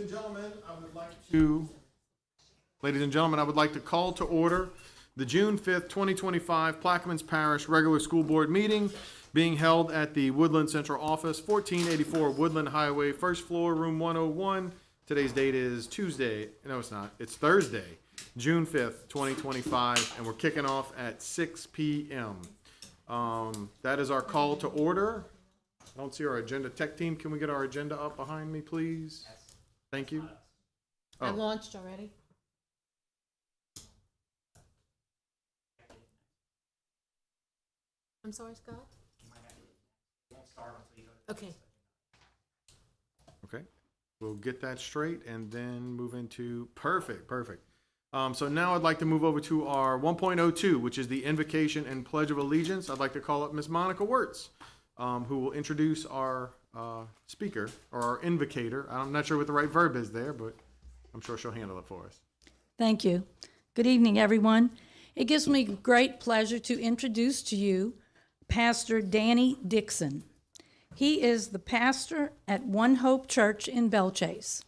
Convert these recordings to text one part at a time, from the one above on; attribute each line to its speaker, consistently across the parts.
Speaker 1: and gentlemen, I would like to call to order the June 5th, 2025 Plaquemines Parish Regular School Board meeting being held at the Woodland Central Office, 1484 Woodland Highway, first floor, room 101. Today's date is Tuesday. No, it's not. It's Thursday, June 5th, 2025, and we're kicking off at 6 p.m. That is our call to order. I don't see our agenda. Tech team, can we get our agenda up behind me, please? Thank you.
Speaker 2: I launched already. I'm sorry, Scott? Okay.
Speaker 1: Okay, we'll get that straight and then move into, perfect. So now I'd like to move over to our 1.02, which is the invocation and pledge of allegiance. I'd like to call up Ms. Monica Wirtz, who will introduce our speaker, or our invocator. I'm not sure what the right verb is there, but I'm sure she'll handle it for us.
Speaker 3: Thank you. Good evening, everyone. It gives me great pleasure to introduce to you Pastor Danny Dixon. He is the pastor at One Hope Church in Belchase.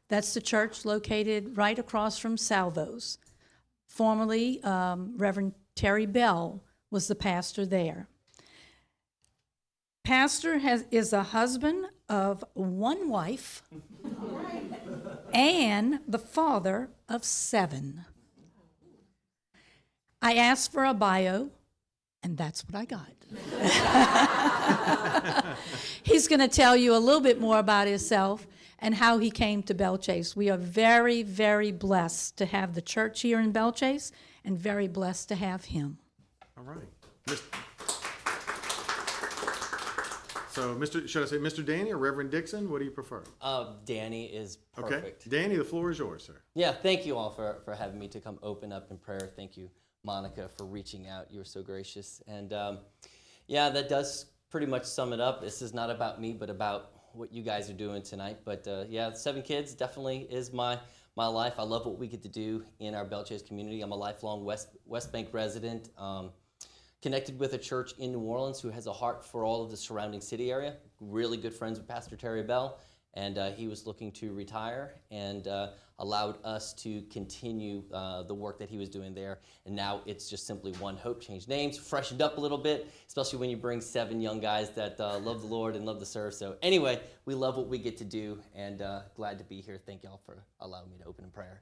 Speaker 3: That's the church located right across from Salvo's. Formerly, Reverend Terry Bell was the pastor there. Pastor is a husband of one wife and the father of 7. I asked for a bio, and that's what I got. He's going to tell you a little bit more about himself and how he came to Belchase. We are very, very blessed to have the church here in Belchase and very blessed to have him.
Speaker 1: All right. So, should I say Mr. Danny or Reverend Dixon? What do you prefer?
Speaker 4: Danny is perfect.
Speaker 1: Okay. Danny, the floor is yours, sir.
Speaker 4: Yeah, thank you all for having me to come open up in prayer. Thank you, Monica, for reaching out. You were so gracious. And yeah, that does pretty much sum it up. This is not about me, but about what you guys are doing tonight. But yeah, 7 kids definitely is my life. I love what we get to do in our Belchase community. I'm a lifelong West Bank resident, connected with a church in New Orleans who has a heart for all of the surrounding city area. Really good friends with Pastor Terry Bell, and he was looking to retire and allowed us to continue the work that he was doing there. And now it's just simply One Hope, changed names, freshened up a little bit, especially when you bring 7 young guys that love the Lord and love to serve. So anyway, we love what we get to do, and glad to be here. Thank y'all for allowing me to open in prayer.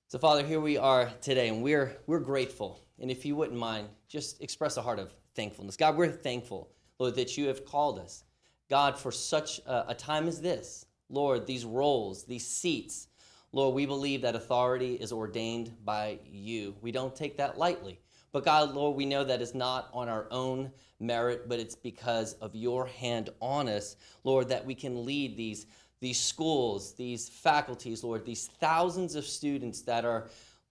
Speaker 4: So Father, here we are today, and we're grateful. And if you wouldn't mind, just express a heart of thankfulness. God, we're thankful, Lord, that you have called us. God, for such a time as this, Lord, these roles, these seats, Lord, we believe that authority is ordained by you. We don't take that lightly. But God, Lord, we know that it's not on our own merit, but it's because of your hand on us, Lord, that we can lead these schools, these faculties, Lord, these thousands of students that are,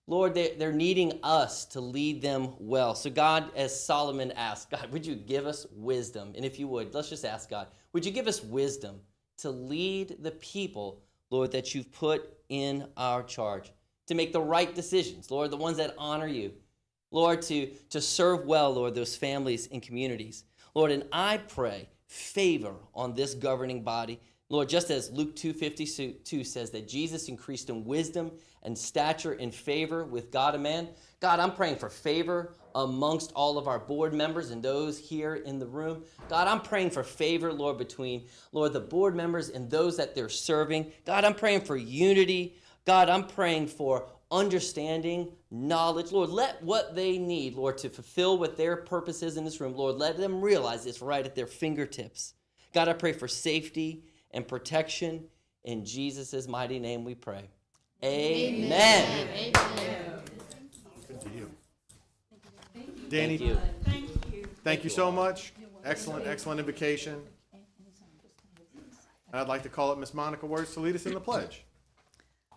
Speaker 4: Lord, they're needing us to lead them well. So God, as Solomon asked, God, would you give us wisdom? And if you would, let's just ask God, would you give us wisdom to lead the people, Lord, that you've put in our charge, to make the right decisions, Lord, the ones that honor you, Lord, to serve well, Lord, those families and communities. Lord, and I pray favor on this governing body. Lord, just as Luke 2:52 says that Jesus increased in wisdom and stature and favor with God and man, God, I'm praying for favor amongst all of our board members and those here in the room. God, I'm praying for favor, Lord, between, Lord, the board members and those that they're serving. God, I'm praying for unity. God, I'm praying for understanding, knowledge. Lord, let what they need, Lord, to fulfill what their purpose is in this room, Lord, let them realize it's right at their fingertips. God, I pray for safety and protection. In Jesus' mighty name we pray. Amen.
Speaker 1: Good deal. Danny, thank you so much. Excellent invocation. I'd like to call up Miss Monica Wirtz to lead us in the pledge.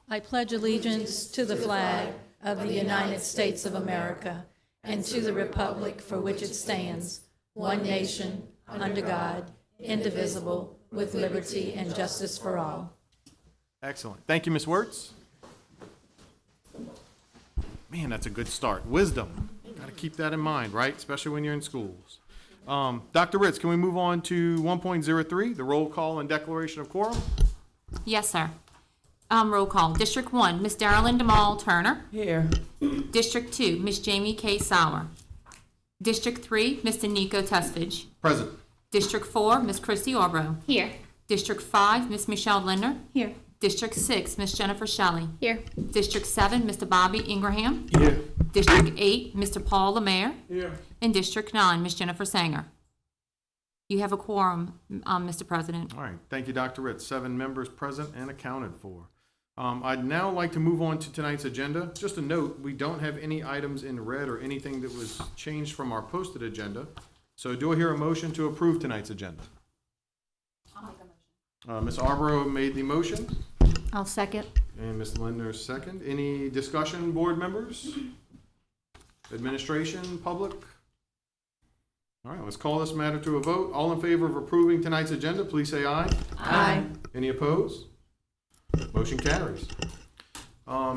Speaker 3: I pledge allegiance to the flag of the United States of America and to the republic for which it stands, one nation, under God, indivisible, with liberty and justice for all.
Speaker 1: Excellent. Thank you, Ms. Wirtz. Man, that's a good start. Wisdom. Got to keep that in mind, right? Especially when you're in schools. Dr. Ritz, can we move on to 1.03, the roll call and declaration of quorum?
Speaker 2: Yes, sir. Roll call. District 1, Miss Darlene DeMall Turner.
Speaker 5: Here.
Speaker 2: District 2, Miss Jamie K. Sauer. District 3, Mr. Nico Tustage.
Speaker 1: Present.
Speaker 2: District 4, Miss Christy Arbro.
Speaker 6: Here.
Speaker 2: District 5, Miss Michelle Linder.
Speaker 6: Here.
Speaker 2: District 6, Miss Jennifer Shelley.
Speaker 6: Here.
Speaker 2: District 7, Mr. Bobby Ingraham.
Speaker 1: Here.
Speaker 2: District 8, Mr. Paul Lemaire.
Speaker 1: Here.
Speaker 2: And District 9, Miss Jennifer Sanger. You have a quorum, Mr. President.
Speaker 1: All right, thank you, Dr. Ritz. 7 members present and accounted for. I'd now like to move on to tonight's agenda. Just a note, we don't have any items in red or anything that was changed from our posted agenda. So do I hear a motion to approve tonight's agenda? I'll make a motion. Ms. Arbro made the motion,
Speaker 6: I'll second.
Speaker 1: and Ms. Linder second. Any discussion, board members? Administration, public? All right, let's call this matter to a vote. All in favor of approving tonight's agenda, please say aye.
Speaker 6: Aye.
Speaker 1: Any opposed? Motion carries.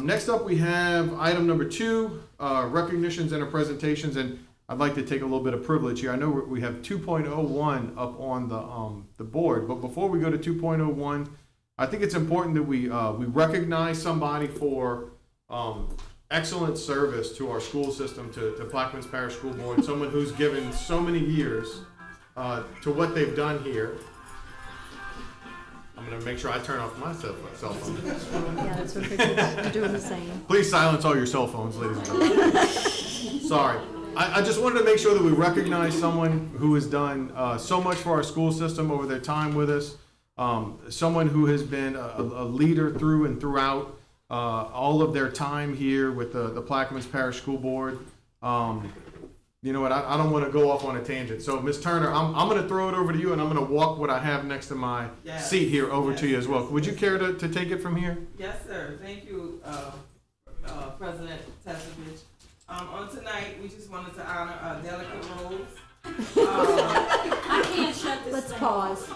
Speaker 1: Next up, we have item number 2, recognitions and presentations, and I'd like to take a little bit of privilege here. I know we have 2.01 up on the board, but before we go to 2.01, I think it's important that we recognize somebody for excellent service to our school system, to Plaquemines Parish School Board, someone who's given so many years to what they've done here. I'm gonna make sure I turn off my cell phone.
Speaker 6: Yeah, that's what I'm doing the same.
Speaker 1: Please silence all your cell phones, ladies and gentlemen. Sorry. I just wanted to make sure that we recognize someone who has done so much for our school system over their time with us, someone who has been a leader through and throughout all of their time here with the Plaquemines Parish School Board. You know what, I don't want to go off on a tangent. So, Ms. Turner, I'm going to throw it over to you, and I'm going to walk what I have next to my seat here over to you as well. Would you care to take it from here?
Speaker 5: Yes, sir. Thank you, President Tesevich. On tonight, we just wanted to honor Delicate Rose.
Speaker 2: I can't shut this
Speaker 6: Let's pause.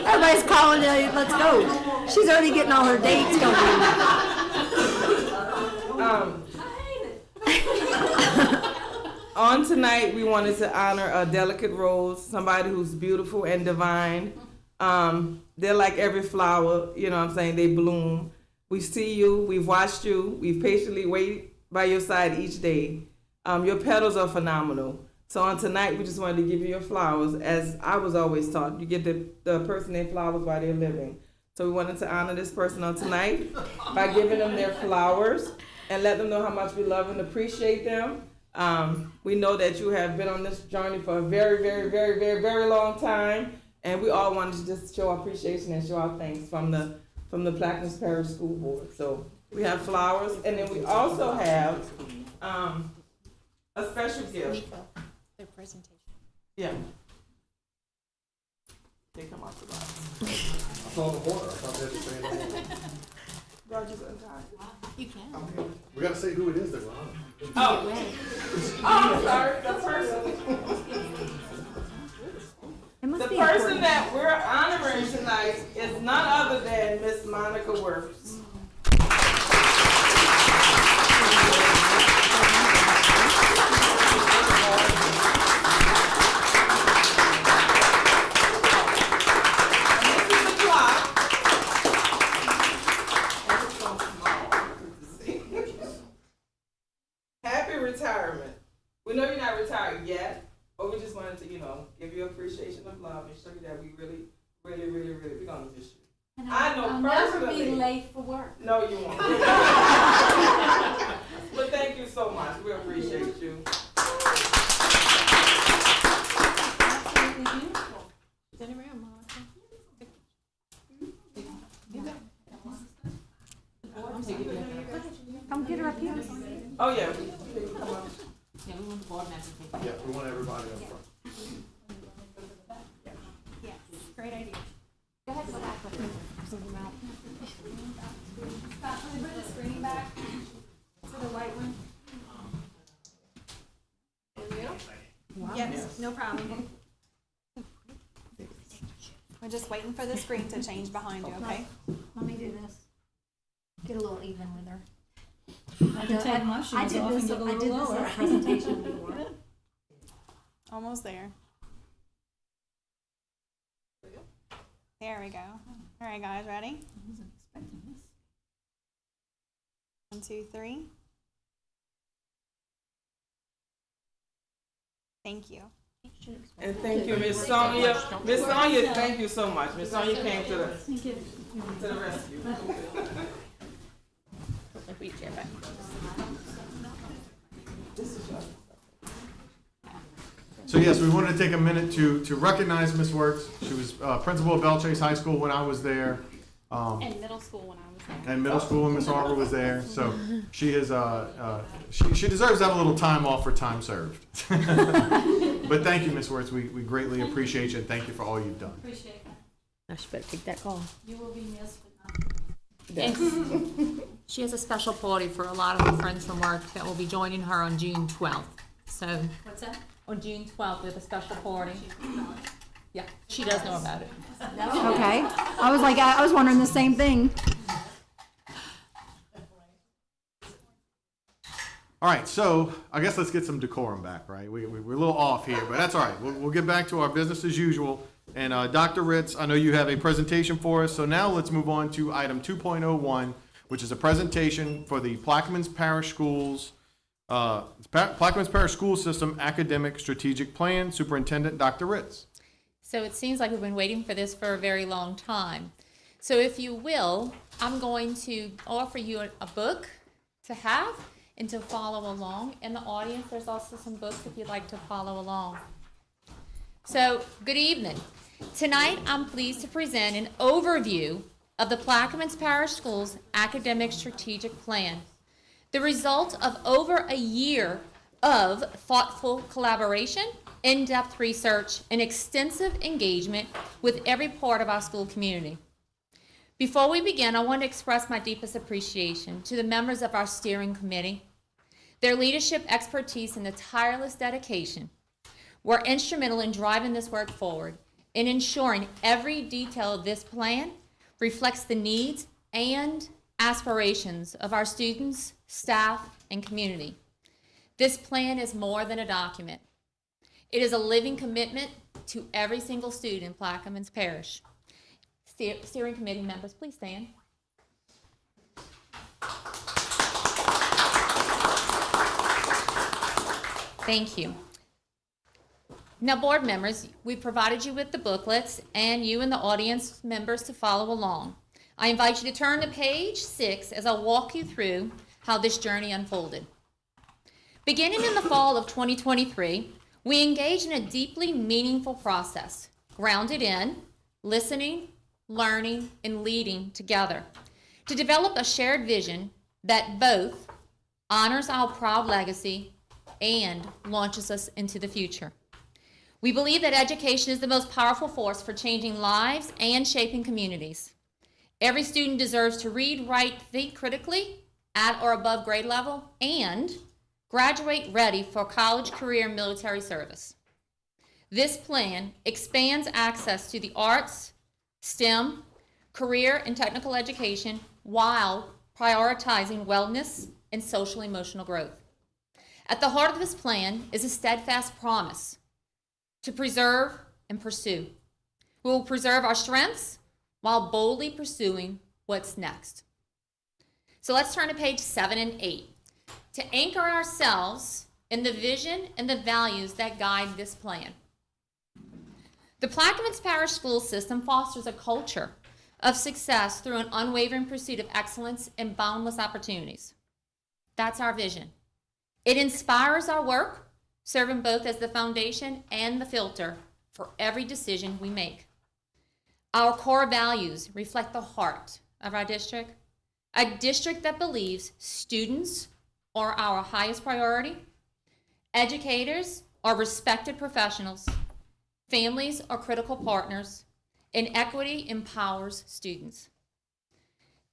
Speaker 6: Everybody's calling, let's go. She's already getting all her dates going.
Speaker 5: On tonight, we wanted to honor a Delicate Rose, somebody who's beautiful and divine. They're like every flower, you know what I'm saying, they bloom. We see you, we've watched you, we've patiently waited by your side each day. Your petals are phenomenal. So on tonight, we just wanted to give you your flowers. As I was always taught, you get the person their flowers while they're living. So we wanted to honor this person on tonight by giving them their flowers and let them know how much we love and appreciate them. We know that you have been on this journey for a very, very, very, very, very long time. And we all wanted to just show our appreciation and show our thanks from the Plaquemines Parish School Board. So we have flowers, and then we also have a special gift.
Speaker 6: Their presentation.
Speaker 5: Yeah. They come off the box.
Speaker 1: I saw the water. I thought they had to say it.
Speaker 5: Roger's untied.
Speaker 2: You can.
Speaker 1: We got to say who it is that we're on.
Speaker 5: Oh, I'm sorry.
Speaker 6: It must
Speaker 5: The
Speaker 6: be
Speaker 5: person
Speaker 6: important.
Speaker 5: that we're honoring tonight is none other than Miss Monica Wirfs. Happy retirement. We know you're not retired yet, but we just wanted to, give you appreciation of love and show you that we really, really, really, really, we're gonna miss you. I know
Speaker 2: I'll
Speaker 5: personally.
Speaker 2: never be late for work.
Speaker 5: No, you won't. But thank you so much. We appreciate you.
Speaker 2: Absolutely beautiful. Turn around, Monica.
Speaker 6: Come get her up here.
Speaker 5: Oh, yeah.
Speaker 2: Yeah, we want the board members to take it.
Speaker 1: Yeah, we want everybody up front.
Speaker 6: Yes, great idea. Go ahead, put that.
Speaker 7: Put the screen back to the white one. Yes, no problem. We're just waiting for the screen to change behind you, okay?
Speaker 6: Let me do this. Get a little even with her.
Speaker 3: I can take my shoes
Speaker 6: I did
Speaker 3: off and
Speaker 6: this,
Speaker 3: get a
Speaker 6: I
Speaker 3: little
Speaker 6: did this
Speaker 3: lower.
Speaker 6: at a presentation before.
Speaker 7: Almost there. There we go. All right, guys, ready? 1, 2, 3. Thank you.
Speaker 5: And thank you, Miss Sonia. Miss Sonia, thank you so much. Miss Sonia came to the rescue.
Speaker 1: So yes, we wanted to take a minute to recognize Miss Wertz. She was principal of Belle Chase High School when I was there.
Speaker 7: And middle school when I was there.
Speaker 1: And middle school when Miss Arbor was there. So she is she deserves to have a little time off for time served. But thank you, Miss Wertz. We greatly appreciate you and thank you for all you've done.
Speaker 2: Appreciate that.
Speaker 6: I should better take that call.
Speaker 2: You will be missed, but she has a special party for a lot of her friends from work that will be joining her on June 12th. So. What's that? On June 12th, we have a special party. Yeah, she does know about it.
Speaker 6: Okay. I was wondering the same thing.
Speaker 1: All right, so I guess let's get some decorum back, right? We're a little off here, but that's all right. We'll get back to our business as usual. And Dr. Ritz, I know you have a presentation for us, so now let's move on to item 2.01, which is a presentation for the Plaquemines Parish Schools, Plaquemines Parish School System Academic Strategic Plan. Superintendent Dr. Ritz.
Speaker 2: So it seems like we've been waiting for this for a very long time. So if you will, I'm going to offer you a book to have and to follow along. In the audience, there's also some books if you'd like to follow along. So, good evening. Tonight, I'm pleased to present an overview of the Plaquemines Parish Schools Academic Strategic Plan, the result of over a year of thoughtful collaboration, in-depth research, and extensive engagement with every part of our school community. Before we begin, I want to express my deepest appreciation to the members of our steering committee. Their leadership, expertise, and the tireless dedication were instrumental in driving this work forward and ensuring every detail of this plan reflects the needs and aspirations of our students, staff, and community. This plan is more than a document. It is a living commitment to every single student in Plaquemines Parish. Steering committee members, please stand. Thank you. Now, board members, we provided you with the booklets and you and the audience members to follow along. I invite you to turn to page 6 as I walk you through how this journey unfolded. Beginning in the fall of 2023, we engaged in a deeply meaningful process, grounded in listening, learning, and leading together to develop a shared vision that both honors our proud legacy and launches us into the future. We believe that education is the most powerful force for changing lives and shaping communities. Every student deserves to read, write, think critically at or above grade level and graduate ready for college, career, and military service. This plan expands access to the arts, STEM, career, and technical education while prioritizing wellness and social emotional growth. At the heart of this plan is a steadfast promise to preserve and pursue. We will preserve our strengths while boldly pursuing what's next. So let's turn to page 7 and 8 to anchor ourselves in the vision and the values that guide this plan. The Plaquemines Parish School System fosters a culture of success through an unwavering pursuit of excellence and boundless opportunities. That's our vision. It inspires our work, serving both as the foundation and the filter for every decision we make. Our core values reflect the heart of our district, a district that believes students are our highest priority, educators are respected professionals, families are critical partners, and equity empowers students.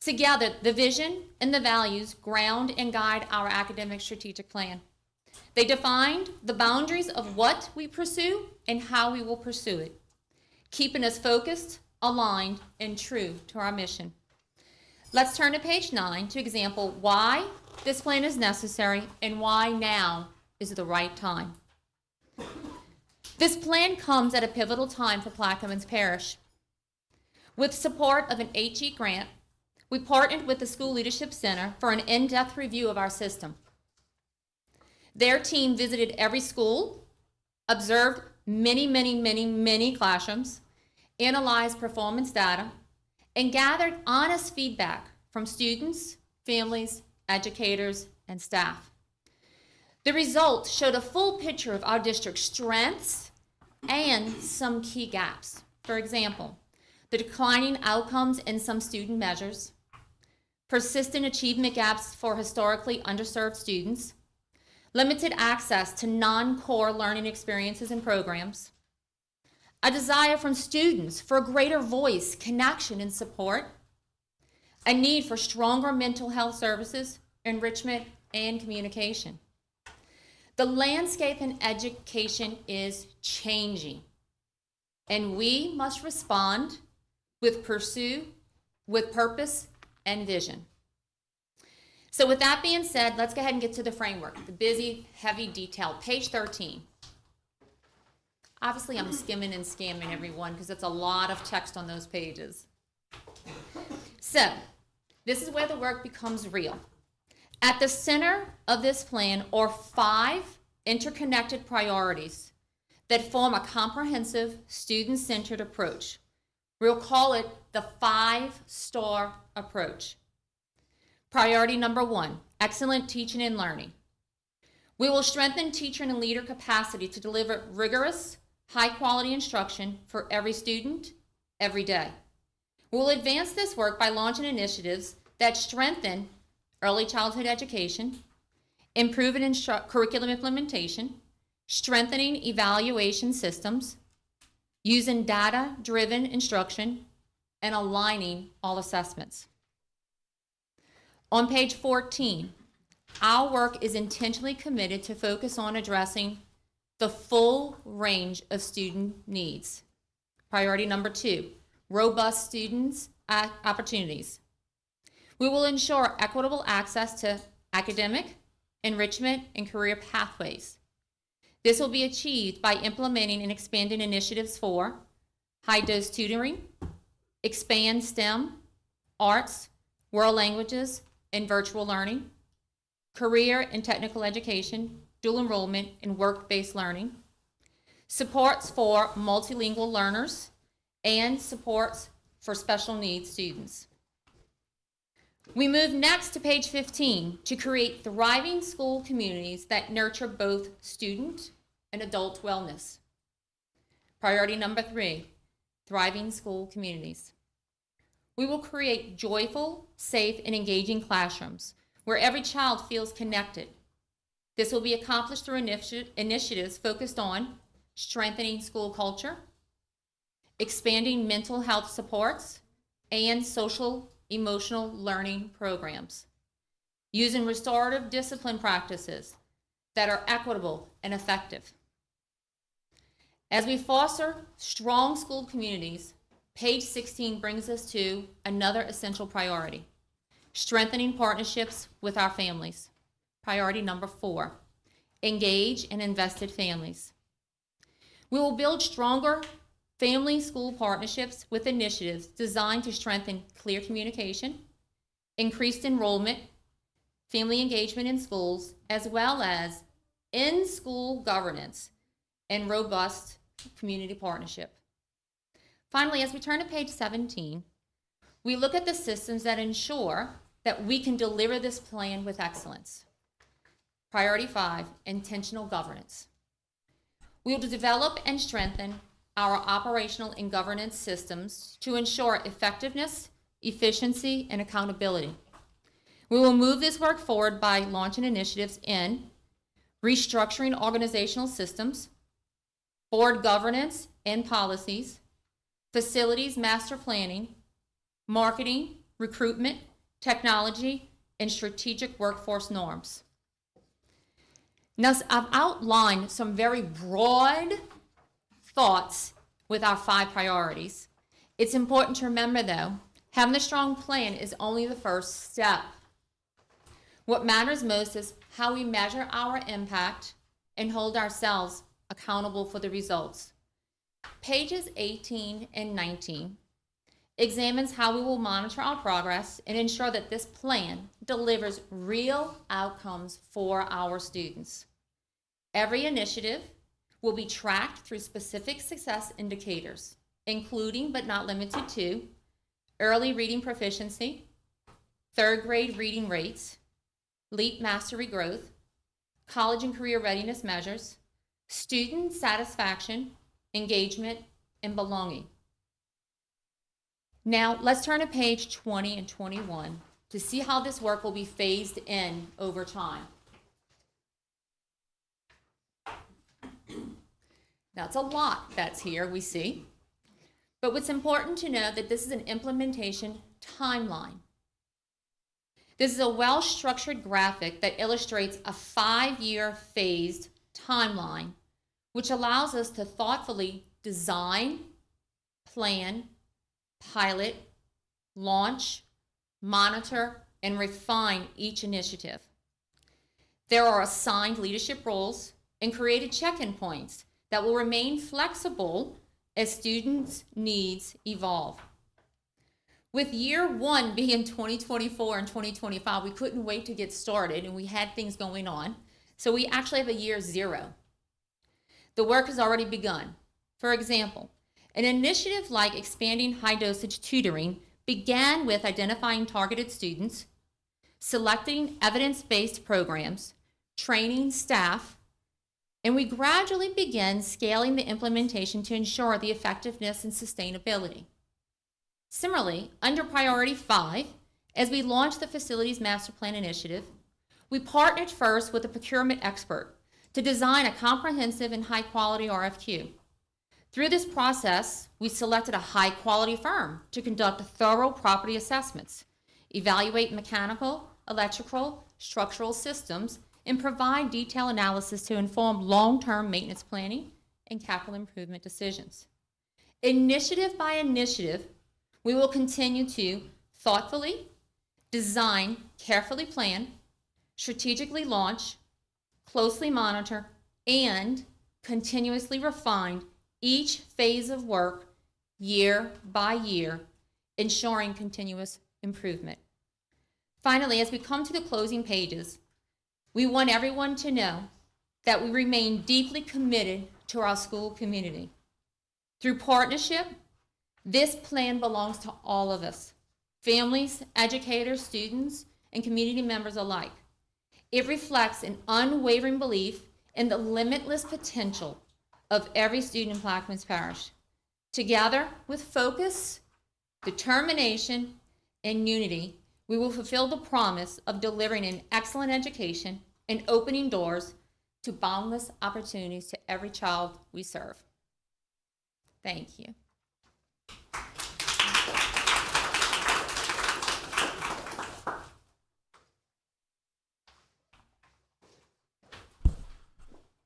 Speaker 2: Together, the vision and the values ground and guide our academic strategic plan. They defined the boundaries of what we pursue and how we will pursue it, keeping us focused, aligned, and true to our mission. Let's turn to page 9 to example why this plan is necessary and why now is the right time. This plan comes at a pivotal time for Plaquemines Parish. With support of an HE grant, we partnered with the School Leadership Center for an in-depth review of our system. Their team visited every school, observed many classrooms, analyzed performance data, and gathered honest feedback from students, families, educators, and staff. The results showed a full picture of our district's strengths and some key gaps. For example, the declining outcomes in some student measures, persistent achievement gaps for historically underserved students, limited access to non-core learning experiences and programs, a desire from students for greater voice, connection, and support, a need for stronger mental health services, enrichment, and communication. The landscape in education is changing, and we must respond with purpose and vision. So with that being said, let's go ahead and get to the framework, the busy, heavy detail, page 13. Obviously, I'm skimming and scamming everyone because it's a lot of text on those pages. So, this is where the work becomes real. At the center of this plan are 5 interconnected priorities that form a comprehensive, student-centered approach. We'll call it the 5-star approach. Priority number 1, excellent teaching and learning. We will strengthen teacher and leader capacity to deliver rigorous, high-quality instruction for every student, every day. We will advance this work by launching initiatives that strengthen early childhood education, improving curriculum implementation, strengthening evaluation systems, using data-driven instruction, and aligning all assessments. On page 14, our work is intentionally committed to focus on addressing the full range of student needs. Priority number 2, robust students' opportunities. We will ensure equitable access to academic, enrichment, and career pathways. This will be achieved by implementing and expanding initiatives for high-dose tutoring, expand STEM, arts, world languages, and virtual learning, career and technical education, dual enrollment, and work-based learning, supports for multilingual learners, and supports for special needs students. We move next to page 15 to create thriving school communities that nurture both student and adult wellness. Priority number 3, thriving school communities. We will create joyful, safe, and engaging classrooms where every child feels connected. This will be accomplished through initiatives focused on strengthening school culture, expanding mental health supports, and social emotional learning programs, using restorative discipline practices that are equitable and effective. As we foster strong school communities, page 16 brings us to another essential priority, strengthening partnerships with our families. Priority number 4, engage and invested families. We will build stronger family-school partnerships with initiatives designed to strengthen clear communication, increased enrollment, family engagement in schools, as well as in-school governance and robust community partnership. Finally, as we turn to page 17, we look at the systems that ensure that we can deliver this plan with excellence. Priority 5, intentional governance. We will develop and strengthen our operational and governance systems to ensure effectiveness, efficiency, and accountability. We will move this work forward by launching initiatives in restructuring organizational systems, board governance and policies, facilities master planning, marketing, recruitment, technology, and strategic workforce norms. Now, I've outlined some very broad thoughts with our 5 priorities. It's important to remember, though, having a strong plan is only the first step. What matters most is how we measure our impact and hold ourselves accountable for the results. Pages 18 and 19 examines how we will monitor our progress and ensure that this plan delivers real outcomes for our students. Every initiative will be tracked through specific success indicators, including but not limited to early reading proficiency, third grade reading rates, LEAP mastery growth, college and career readiness measures, student satisfaction, engagement, and belonging. Now, let's turn to page 20 and 21 to see how this work will be phased in over time. Now, it's a lot that's here, we see. But what's important to know that this is an implementation timeline. This is a well-structured graphic that illustrates a 5-year phased timeline, which allows us to thoughtfully design, plan, pilot, launch, monitor, and refine each initiative. There are assigned leadership roles and created check-in points that will remain flexible as students' needs evolve. With year one being 2024 and 2025, we couldn't wait to get started, and we had things going on. So we actually have a year 0. The work has already begun. For example, an initiative like expanding high-dosage tutoring began with identifying targeted students, selecting evidence-based programs, training staff, and we gradually began scaling the implementation to ensure the effectiveness and sustainability. Similarly, under Priority 5, as we launched the Facilities Master Plan Initiative, we partnered first with a procurement expert to design a comprehensive and high-quality RFQ. Through this process, we selected a high-quality firm to conduct thorough property assessments, evaluate mechanical, electrical, structural systems, and provide detailed analysis to inform long-term maintenance planning and capital improvement decisions. Initiative by initiative, we will continue to thoughtfully design, carefully plan, strategically launch, closely monitor, and continuously refine each phase of work year by year, ensuring continuous improvement. Finally, as we come to the closing pages, we want everyone to know that we remain deeply committed to our school community. Through partnership, this plan belongs to all of us, families, educators, students, and community members alike. It reflects an unwavering belief in the limitless potential of every student in Plaquemines Parish. Together, with focus, determination, and unity, we will fulfill the promise of delivering an excellent education and opening doors to boundless opportunities to every child we serve. Thank you.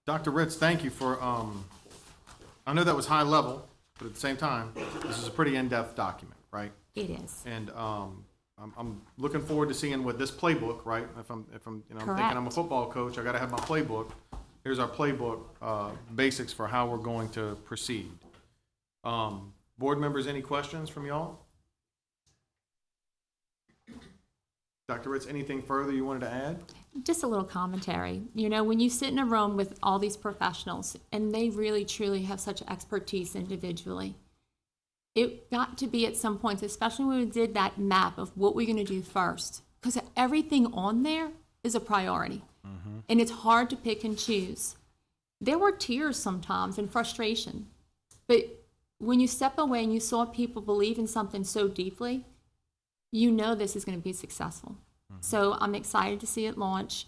Speaker 1: Dr. Ritz, thank you for, I know that was high level, but at the same time, this is a pretty in-depth document, right?
Speaker 2: It is.
Speaker 1: And I'm looking forward to seeing what this playbook, right? If I'm I'm thinking I'm a
Speaker 2: Correct.
Speaker 1: football coach, I got to have my playbook. Here's our playbook basics for how we're going to proceed. Board members, any questions from y'all? Dr. Ritz, anything further you wanted to add?
Speaker 8: Just a little commentary. You know, when you sit in a room with all these professionals and they really truly have such expertise individually, it got to be at some points, especially when we did that map of what we're going to do first, because everything on there is a priority. And it's hard to pick and choose. There were tears sometimes and frustration, but when you step away and you saw people believe in something so deeply, you know this is going to be successful. So I'm excited to see it launch.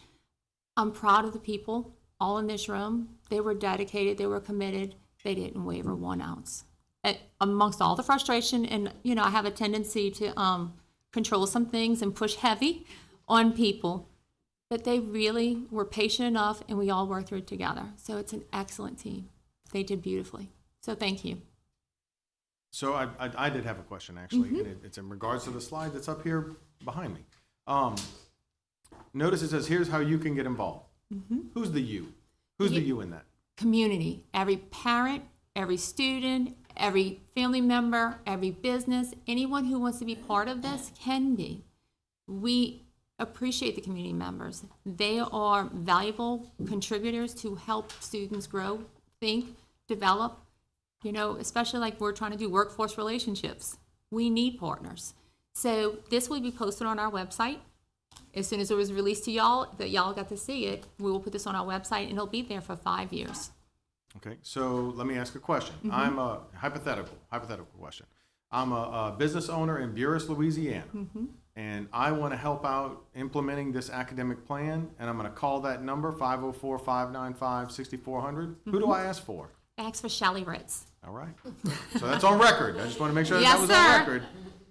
Speaker 8: I'm proud of the people all in this room. They were dedicated, they were committed, they didn't waver 1 ounce. Amongst all the frustration, and you know, I have a tendency to control some things and push heavy on people, but they really were patient enough and we all worked through it together. So it's an excellent team. They did beautifully. So thank you.
Speaker 1: So I did have a question, actually, and it's in regards to the slide that's up here behind me. notice it says, here's how you can get involved. Who's the you? Who's the you in that?
Speaker 8: Community, every parent, every student, every family member, every business, anyone who wants to be part of this can be. We appreciate the community members. They are valuable contributors to help students grow, think, develop, you know, especially like we're trying to do workforce relationships. We need partners. So this will be posted on our website. As soon as it was released to y'all, that y'all got to see it, we will put this on our website and it'll be there for 5 years.
Speaker 1: Okay, so let me ask a question. I'm a hypothetical question. I'm a business owner in Buras, Louisiana, and I want to help out implementing this academic plan, and I'm going to call that number, 504-595-6400. Who do I ask for?
Speaker 8: Ask for Shally Ritz.
Speaker 1: All right. So that's on record. I just want to make sure that
Speaker 8: Yes,
Speaker 1: was
Speaker 8: sir.
Speaker 1: on record.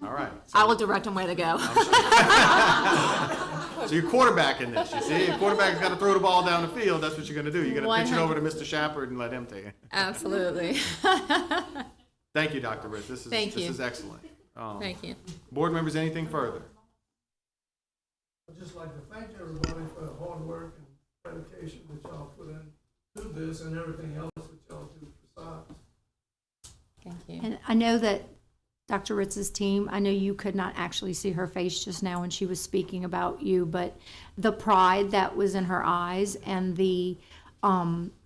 Speaker 1: All right.
Speaker 8: I will direct them where to go.
Speaker 1: So you're quarterbacking this, you see? A quarterback's got to throw the ball down the field. That's what you're going to do. You're going to pitch it over to Mr. Shepard and let him take it.
Speaker 8: Absolutely.
Speaker 1: Thank you, Dr. Ritz. This
Speaker 8: Thank you.
Speaker 1: is excellent.
Speaker 8: Thank you.
Speaker 1: Board members, anything further?
Speaker 9: I'd just like to thank everybody for the hard work and dedication that y'all put in to this and everything else that y'all do besides.
Speaker 8: Thank you.
Speaker 6: And I know that Dr. Ritz's team, I know you could not actually see her face just now when she was speaking about you, but the pride that was in her eyes and the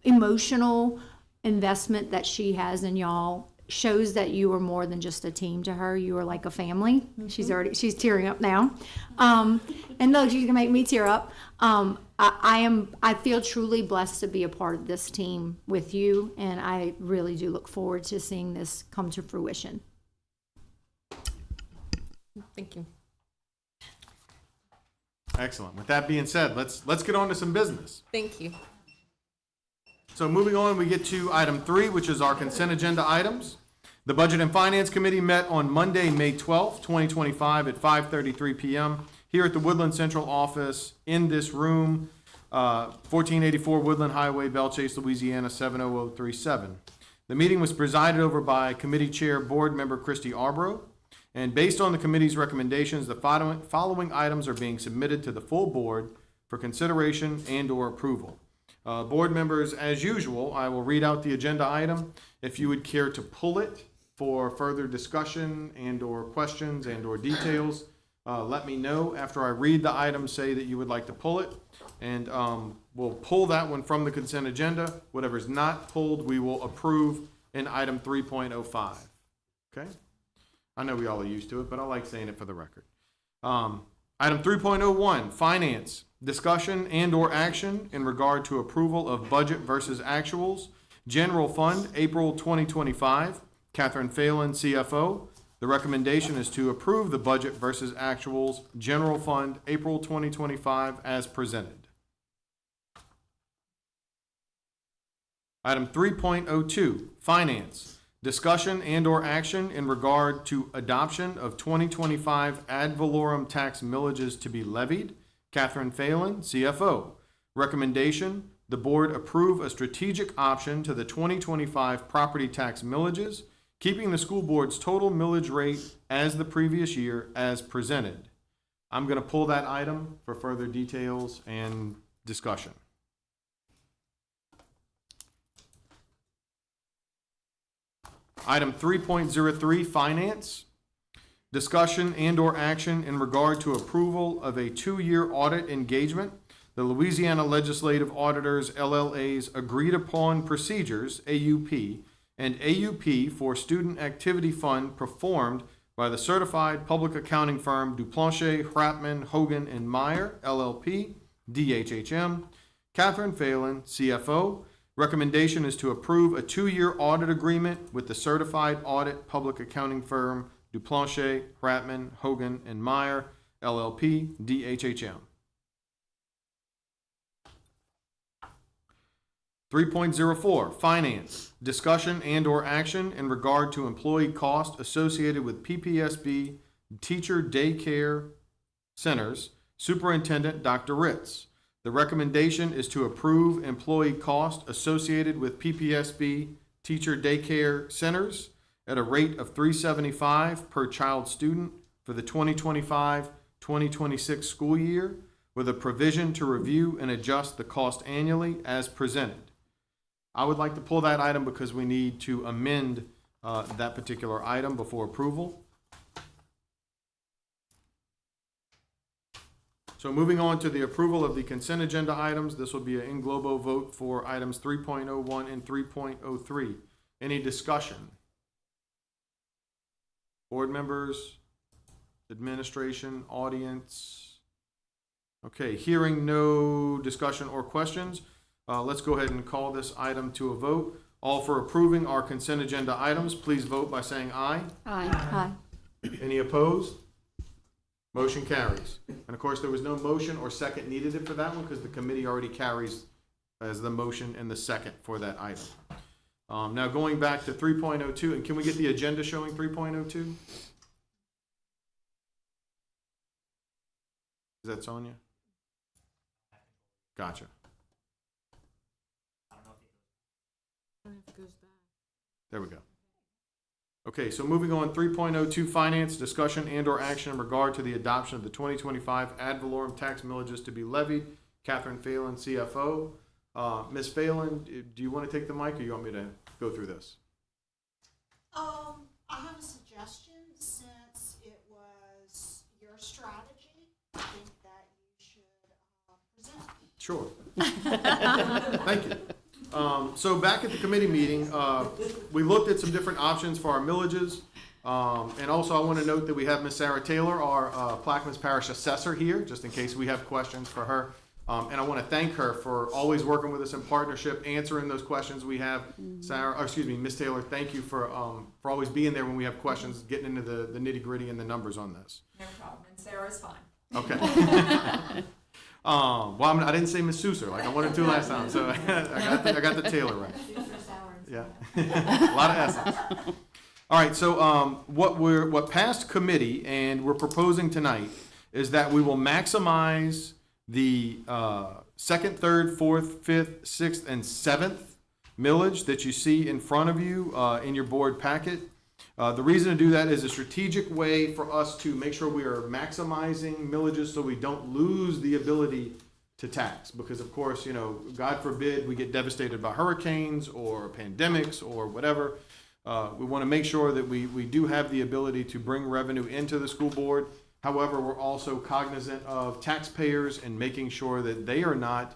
Speaker 6: emotional investment that she has in y'all shows that you are more than just a team to her. You are like a family. She's tearing up now. And look, she's gonna make me tear up. I feel truly blessed to be a part of this team with you, and I really do look forward to seeing this come to fruition.
Speaker 8: Thank you.
Speaker 1: Excellent. With that being said, let's get on to some business.
Speaker 8: Thank you.
Speaker 1: So moving on, we get to item 3, which is our consent agenda items. The Budget and Finance Committee met on Monday, May 12th, 2025 at 5:33 p.m. here at the Woodland Central Office in this room, 1484 Woodland Highway, Bellchase, Louisiana, 70037. The meeting was presided over by Committee Chair Board Member Christy Arbrough. And based on the committee's recommendations, the following items are being submitted to the full board for consideration and/or approval. Board members, as usual, I will read out the agenda item. If you would care to pull it for further discussion and/or questions and/or details, let me know after I read the item. Say that you would like to pull it, and we'll pull that one from the consent agenda. Whatever's not pulled, we will approve in item 3.05. Okay? I know we all are used to it, but I like saying it for the record. Item 3.01, Finance. Discussion and/or action in regard to approval of budget versus actuals. General Fund, April 2025. Catherine Phelan, CFO. The recommendation is to approve the budget versus actuals, General Fund, April 2025, as presented. Item 3.02, Finance. Discussion and/or action in regard to adoption of 2025 ad valorem tax millages to be levied. Catherine Phelan, CFO. Recommendation, the board approve a strategic option to the 2025 property tax millages, keeping the school board's total millage rate as the previous year as presented. I'm going to pull that item for further details and discussion. Item 3.03, Finance. Discussion and/or action in regard to approval of a 2-year audit engagement. The Louisiana Legislative Auditors, LLA's agreed upon procedures, AUP, and AUP for Student Activity Fund performed by the certified public accounting firm Duplanchet, Hratman, Hogan, and Meyer, LLP, DHHM. Catherine Phelan, CFO. Recommendation is to approve a 2-year audit agreement with the certified audit public accounting firm Duplanchet, Hratman, Hogan, and Meyer, LLP, DHHM. 3.04, Finance. Discussion and/or action in regard to employee cost associated with PPSB Teacher Daycare Centers, Superintendent Dr. Ritz. The recommendation is to approve employee cost associated with PPSB Teacher Daycare Centers at a rate of $375 per child student for the 2025-2026 school year, with a provision to review and adjust the cost annually as presented. I would like to pull that item because we need to amend that particular item before approval. So moving on to the approval of the consent agenda items, this will be an in globo vote for items 3.01 and 3.03. Any discussion? Board members, administration, audience? Okay, hearing no discussion or questions, let's go ahead and call this item to a vote. All for approving our consent agenda items, please vote by saying aye.
Speaker 6: Aye.
Speaker 1: Any opposed? Motion carries. And of course, there was no motion or second needed for that one because the committee already carries as the motion and the second for that item. Now going back to 3.02, and can we get the agenda showing 3.02? Is that Sonia? Gotcha. There we go. Okay, so moving on, 3.02, finance, discussion and/or action in regard to the adoption of the 2025 ad valorem tax millages to be levied. Catherine Phelan, CFO. Ms. Phelan, do you want to take the mic or you want me to go through this?
Speaker 10: I have a suggestion since it was your strategy. I think that you should present.
Speaker 1: Sure. Thank you. So back at the committee meeting, we looked at some different options for our millages. And also I want to note that we have Ms. Sarah Taylor, our Plaquemines Parish Assessor here, just in case we have questions for her. And I want to thank her for always working with us in partnership, answering those questions we have. Sarah, or excuse me, Ms. Taylor, thank you for always being there when we have questions, getting into the nitty gritty and the numbers on this.
Speaker 11: No problem, and Sarah's fine.
Speaker 1: Okay. Well, I didn't say Miss Sousa like I wanted to last time, so I got the Taylor right. Yeah, a lot of S's. All right, so what passed committee and we're proposing tonight is that we will maximize the second, third, fourth, fifth, sixth, and seventh millage that you see in front of you in your board packet. The reason to do that is a strategic way for us to make sure we are maximizing millages so we don't lose the ability to tax. Because of course, you know, God forbid we get devastated by hurricanes or pandemics or whatever. We want to make sure that we do have the ability to bring revenue into the school board. However, we're also cognizant of taxpayers and making sure that they are not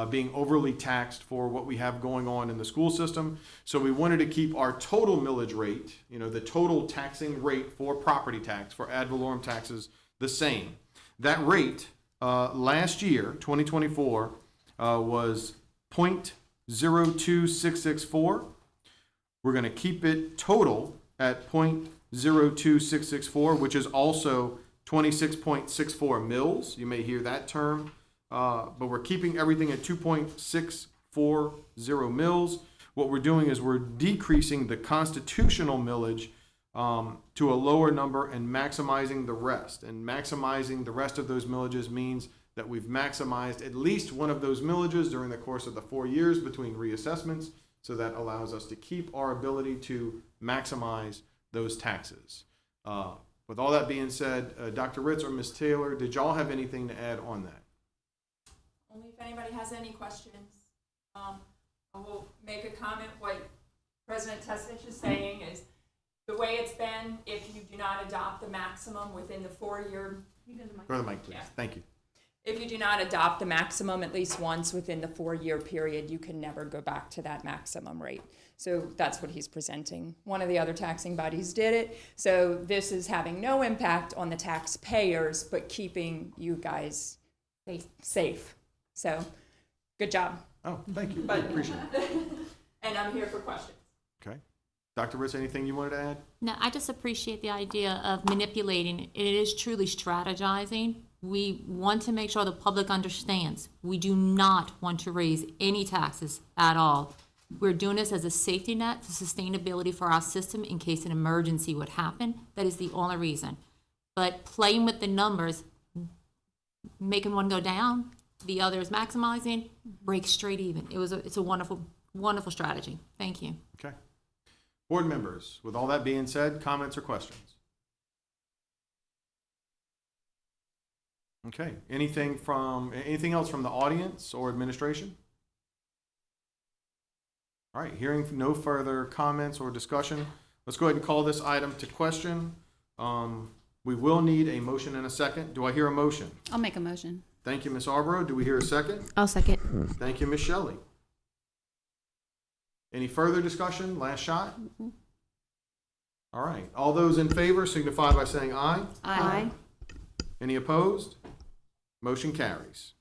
Speaker 1: being overly taxed for what we have going on in the school system. So we wanted to keep our total millage rate, you know, the total taxing rate for property tax, for ad valorem taxes, the same. That rate last year, 2024, was 0.02664. We're going to keep it total at 0.02664, which is also 26.64 mils. You may hear that term. But we're keeping everything at 2.640 mils. What we're doing is we're decreasing the constitutional millage to a lower number and maximizing the rest. And maximizing the rest of those millages means that we've maximized at least one of those millages during the course of the 4 years between reassessments. So that allows us to keep our ability to maximize those taxes. With all that being said, Dr. Ritz or Ms. Taylor, did y'all have anything to add on that?
Speaker 11: Only if anybody has any questions. I will make a comment. What President Testich is saying is the way it's been, if you do not adopt the maximum within the 4-year.
Speaker 1: Go to the mic, please.
Speaker 11: Yeah.
Speaker 1: Thank you.
Speaker 11: If you do not adopt the maximum at least once within the 4-year period, you can never go back to that maximum rate. So that's what he's presenting. One of the other taxing bodies did it. So this is having no impact on the taxpayers, but keeping you guys safe. So good job.
Speaker 1: Oh, thank you. I appreciate it.
Speaker 11: And I'm here for questions.
Speaker 1: Okay. Dr. Ritz, anything you wanted to add?
Speaker 8: No, I just appreciate the idea of manipulating. It is truly strategizing. We want to make sure the public understands. We do not want to raise any taxes at all. We're doing this as a safety net for sustainability for our system in case an emergency would happen. That is the only reason. But playing with the numbers, making one go down, the other is maximizing, break straight even. It's a wonderful, wonderful strategy. Thank you.
Speaker 1: Okay. Board members, with all that being said, comments or questions? Okay, anything else from the audience or administration? All right, hearing no further comments or discussion, let's go ahead and call this item to question. We will need a motion and a second. Do I hear a motion?
Speaker 7: I'll make a motion.
Speaker 1: Thank you, Ms. Arborough. Do we hear a second?
Speaker 7: I'll second.
Speaker 1: Thank you, Ms. Shelley. Any further discussion? Last shot? All right, all those in favor signify by saying aye.
Speaker 7: Aye.
Speaker 1: Any opposed? Motion carries.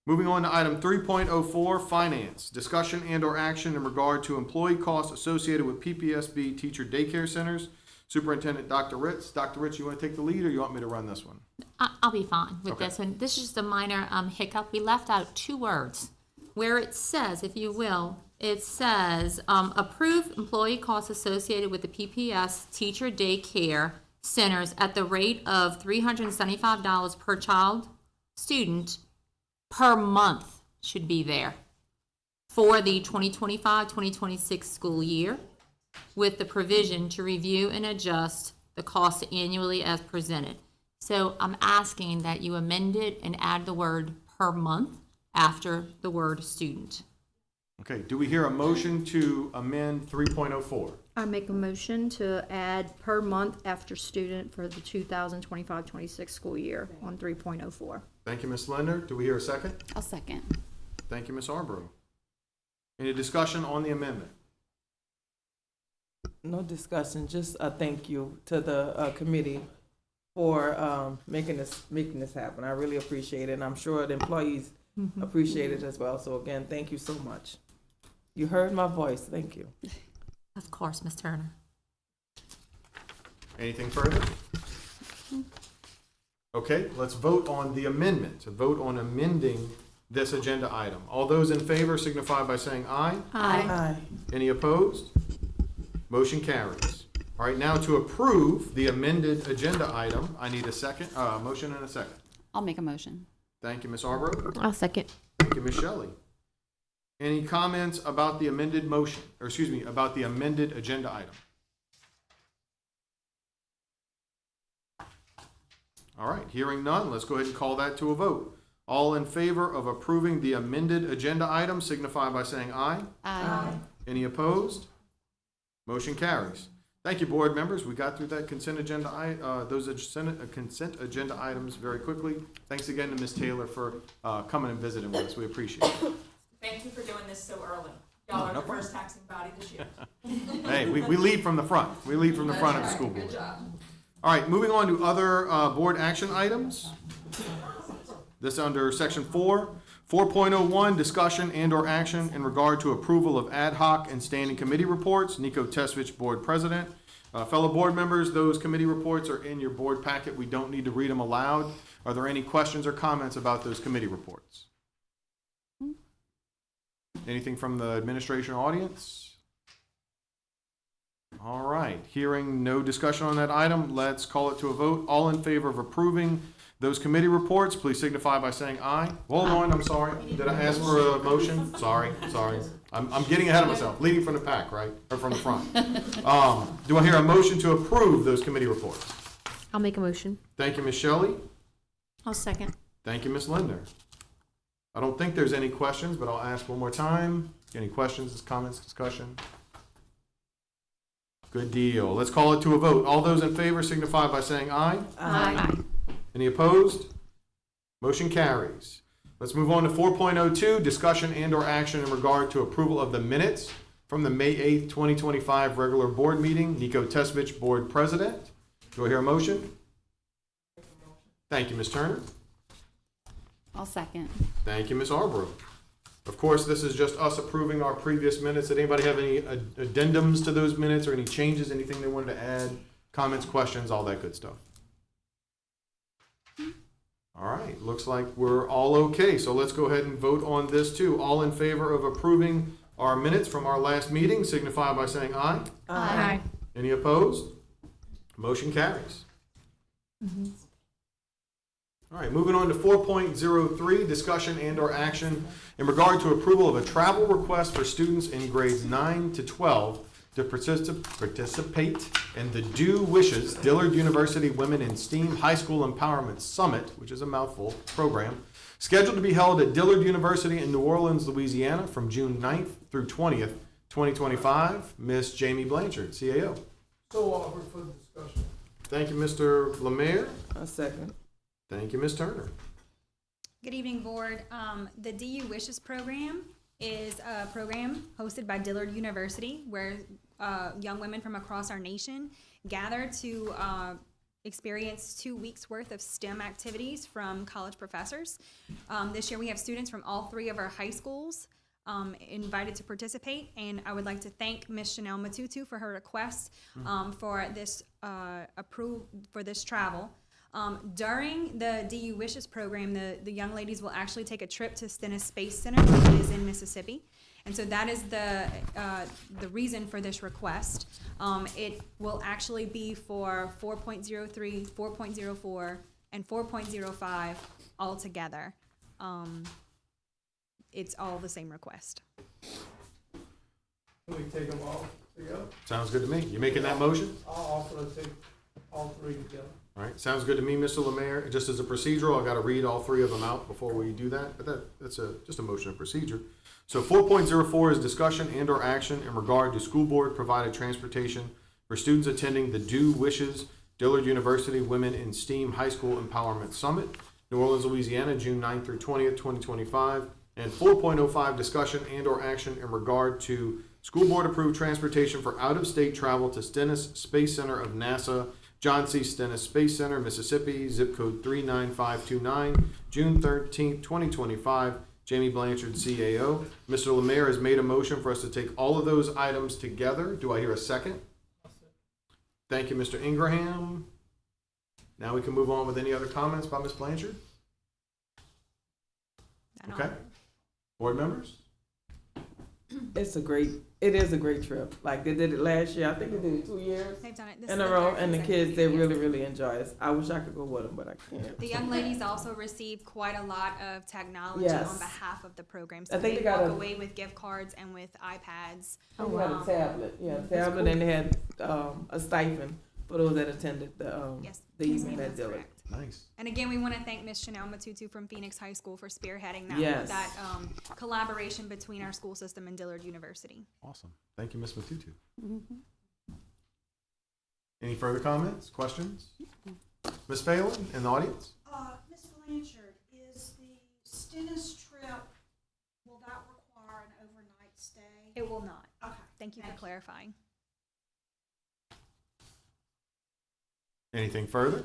Speaker 1: Moving on to item 3.04, finance. Discussion and/or action in regard to employee costs associated with PPSB teacher daycare centers. Superintendent Dr. Ritz. Dr. Ritz, you want to take the lead or you want me to run this one?
Speaker 8: I'll be fine with
Speaker 1: Okay.
Speaker 8: this one. This is just a minor hiccup. We left out 2 words where it says, if you will, it says approve employee costs associated with the PPS teacher daycare centers at the rate of $375 per child student per month should be there for the 2025-2026 school year, with the provision to review and adjust the cost annually as presented. So I'm asking that you amend it and add the word per month after the word student.
Speaker 1: Okay, do we hear a motion to amend 3.04?
Speaker 6: I make a motion to add per month after student for the 2025-26 school year on 3.04.
Speaker 1: Thank you, Ms. Linder. Do we hear a second?
Speaker 7: I'll second.
Speaker 1: Thank you, Ms. Arborough. Any discussion on the amendment?
Speaker 5: No discussion, just a thank you to the committee for making this happen. I really appreciate it, and I'm sure the employees appreciate it as well. So again, thank you so much. You heard my voice. Thank you.
Speaker 8: Of course, Ms. Turner.
Speaker 1: Anything further? Okay, let's vote on the amendment, to vote on amending this agenda item. All those in favor signify by saying aye.
Speaker 5: Aye.
Speaker 1: Any opposed? Motion carries. All right, now to approve the amended agenda item, I need a motion and a second.
Speaker 7: I'll make a motion.
Speaker 1: Thank you, Ms. Arborough.
Speaker 6: I'll second.
Speaker 1: Thank you, Ms. Shelley. Any comments about the amended motion, or excuse me, about the amended agenda item? All right, hearing none, let's go ahead and call that to a vote. All in favor of approving the amended agenda item signify by saying aye.
Speaker 7: Aye.
Speaker 1: Any opposed? Motion carries. Thank you, board members. We got through that consent agenda, consent agenda items very quickly. Thanks again to Ms. Taylor for coming and visiting with us. We appreciate it.
Speaker 11: Thank you for doing this so early. Y'all are the first taxing body this year.
Speaker 1: Hey, we lead from the front. We lead from the front of the school board. All right, moving on to other board action items. This under section 4. 4.01, discussion and/or action in regard to approval of ad hoc and standing committee reports. Nico Tesvich, board president. Fellow board members, those committee reports are in your board packet. We don't need to read them aloud. Are there any questions or comments about those committee reports? Anything from the administration or audience? All right, hearing no discussion on that item, let's call it to a vote. All in favor of approving those committee reports, please signify by saying aye. Hold on, I'm sorry. Did I ask for a motion? Sorry. I'm getting ahead of myself, leading from the pack, right? Or from the front. Do I hear a motion to approve those committee reports?
Speaker 6: I'll make a motion.
Speaker 1: Thank you, Ms. Shelley.
Speaker 6: I'll second.
Speaker 1: Thank you, Ms. Linder. I don't think there's any questions, but I'll ask one more time. Any questions, comments, discussion? Good deal. Let's call it to a vote. All those in favor signify by saying aye.
Speaker 6: Aye.
Speaker 1: Any opposed? Motion carries. Let's move on to 4.02, discussion and/or action in regard to approval of the minutes from the May 8th, 2025 regular board meeting. Nico Tesvich, board president. Do I hear a motion? Thank you, Ms. Turner.
Speaker 7: I'll second.
Speaker 1: Thank you, Ms. Arborough. Of course, this is just us approving our previous minutes. Did anybody have any addendums to those minutes or any changes, anything they wanted to add, comments, questions, all that good stuff? All right, looks like we're all okay. So let's go ahead and vote on this too. All in favor of approving our minutes from our last meeting signify by saying aye.
Speaker 6: Aye.
Speaker 1: Any opposed? Motion carries. All right, moving on to 4.03, discussion and/or action in regard to approval of a travel request for students in grades 9 to 12 to participate in the Do Wishes Dillard University Women in STEAM High School Empowerment Summit, which is a mouthful program, scheduled to be held at Dillard University in New Orleans, Louisiana from June 9th through 20th, 2025. Miss Jamie Blanchard, CAO.
Speaker 9: So offered for discussion.
Speaker 1: Thank you, Mr. Lemire.
Speaker 5: A second.
Speaker 1: Thank you, Ms. Turner.
Speaker 7: Good evening, board. The DU Wishes program is a program hosted by Dillard University where young women from across our nation gather to experience 2 weeks worth of STEM activities from college professors. This year we have students from all 3 of our high schools invited to participate, and I would like to thank Ms. Chanel Matutu for her request for this travel. During the DU Wishes program, the young ladies will actually take a trip to Stennis Space Center, which is in Mississippi. And so that is the reason for this request. It will actually be for 4.03, 4.04, and 4.05 all together. It's all the same request.
Speaker 9: Can we take them all together?
Speaker 1: Sounds good to me. You making that motion?
Speaker 9: I'll offer to take all 3 together.
Speaker 1: All right, sounds good to me, Mr. Lemire. Just as a procedural, I got to read all 3 of them out before we do that, but that's just a motion of procedure. So 4.04 is discussion and or action in regard to school board provided transportation for students attending the Do Wishes Dillard University Women in STEAM High School Empowerment Summit, New Orleans, Louisiana, June 9th through 20th, 2025. And 4.05 discussion and or action in regard to school board approved transportation for out-of-state travel to Stennis Space Center of NASA, John C. Stennis Space Center, Mississippi, zip code 39529, June 13th, 2025. Jamie Blanchard, CAO. Mr. Lemire has made a motion for us to take all of those items together. Do I hear a second? Thank you, Mr. Ingraham. Now we can move on with any other comments by Ms. Blanchard? Okay. Board members?
Speaker 5: It is a great trip. Like they did it last year. I think they did it 2 years
Speaker 7: They've done it
Speaker 5: in a row, and the kids, they really enjoy it. I wish I could go with them, but I can't.
Speaker 7: The young ladies also receive quite a lot of technology
Speaker 5: Yes.
Speaker 7: on behalf of the program.
Speaker 5: I
Speaker 7: So
Speaker 5: think
Speaker 7: they
Speaker 5: they got
Speaker 7: walk
Speaker 5: a-
Speaker 7: away with gift cards and with iPads.
Speaker 5: Oh, we had a tablet. Yeah, a tablet, and they had a stipend for those that attended the
Speaker 7: Yes,
Speaker 5: the
Speaker 7: yes,
Speaker 5: evening
Speaker 7: ma'am,
Speaker 5: at
Speaker 7: that's
Speaker 5: Dillard.
Speaker 7: correct.
Speaker 1: Nice.
Speaker 7: And again, we want to thank Ms. Chanel Matutu from Phoenix High School for spearheading that,
Speaker 5: Yes.
Speaker 7: collaboration between our school system and Dillard University.
Speaker 1: Awesome. Thank you, Ms. Matutu. Any further comments, questions? Ms. Phelan in the audience?
Speaker 10: Ms. Blanchard, is the Stennis trip, will that require an overnight stay?
Speaker 7: It will not.
Speaker 10: Okay.
Speaker 7: Thank you for clarifying.
Speaker 1: Anything further?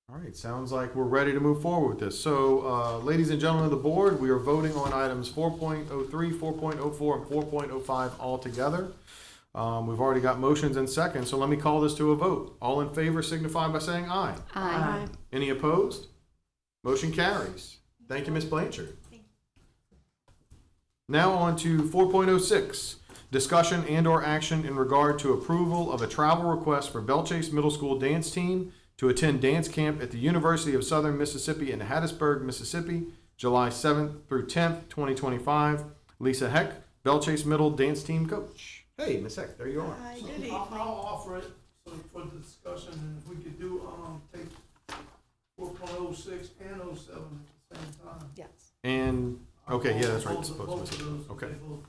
Speaker 1: All right, sounds like we're ready to move forward with this. So, ladies and gentlemen of the board, we are voting on items 4.03, 4.04, and 4.05 all together. We've already got motions and seconds, so let me call this to a vote. All in favor signify by saying aye.
Speaker 5: Aye.
Speaker 1: Any opposed? Motion carries. Thank you, Ms. Blanchard. Now on to 4.06, discussion and or action in regard to approval of a travel request for Belchase Middle School dance team to attend dance camp at the University of Southern Mississippi in Hattiesburg, Mississippi, July 7th through 10th, 2025. Lisa Heck, Belchase Middle dance team coach. Hey, Ms. Heck, there you are.
Speaker 10: Hi,
Speaker 9: So
Speaker 10: good evening.
Speaker 9: I'll offer it so for the discussion, and if we could do, take 4.06 and 07 at the same time.
Speaker 10: Yes.
Speaker 1: And, okay, yeah, that's right.
Speaker 9: Both of those,
Speaker 1: Okay.
Speaker 9: they both.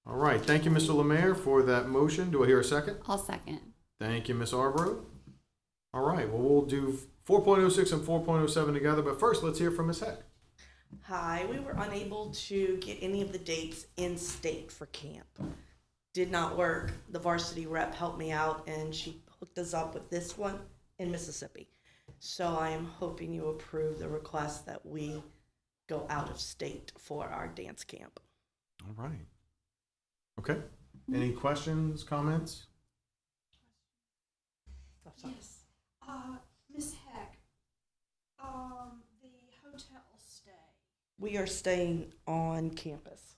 Speaker 1: All right, thank you, Mr. Lemire, for that motion. Do I hear a second?
Speaker 12: I'll second.
Speaker 1: Thank you, Ms. Arbro. All right, well, we'll do 4.06 and 4.07 together, but first, let's hear from Ms. Heck.
Speaker 13: Hi, we were unable to get any of the dates in state for camp. Did not work. The varsity rep helped me out and she hooked us up with this one in Mississippi. So I am hoping you approve the request that we go out of state for our dance camp.
Speaker 1: All right. Okay. Any questions, comments?
Speaker 10: Yes. Ms. Heck, the hotel stay.
Speaker 13: We are staying on campus.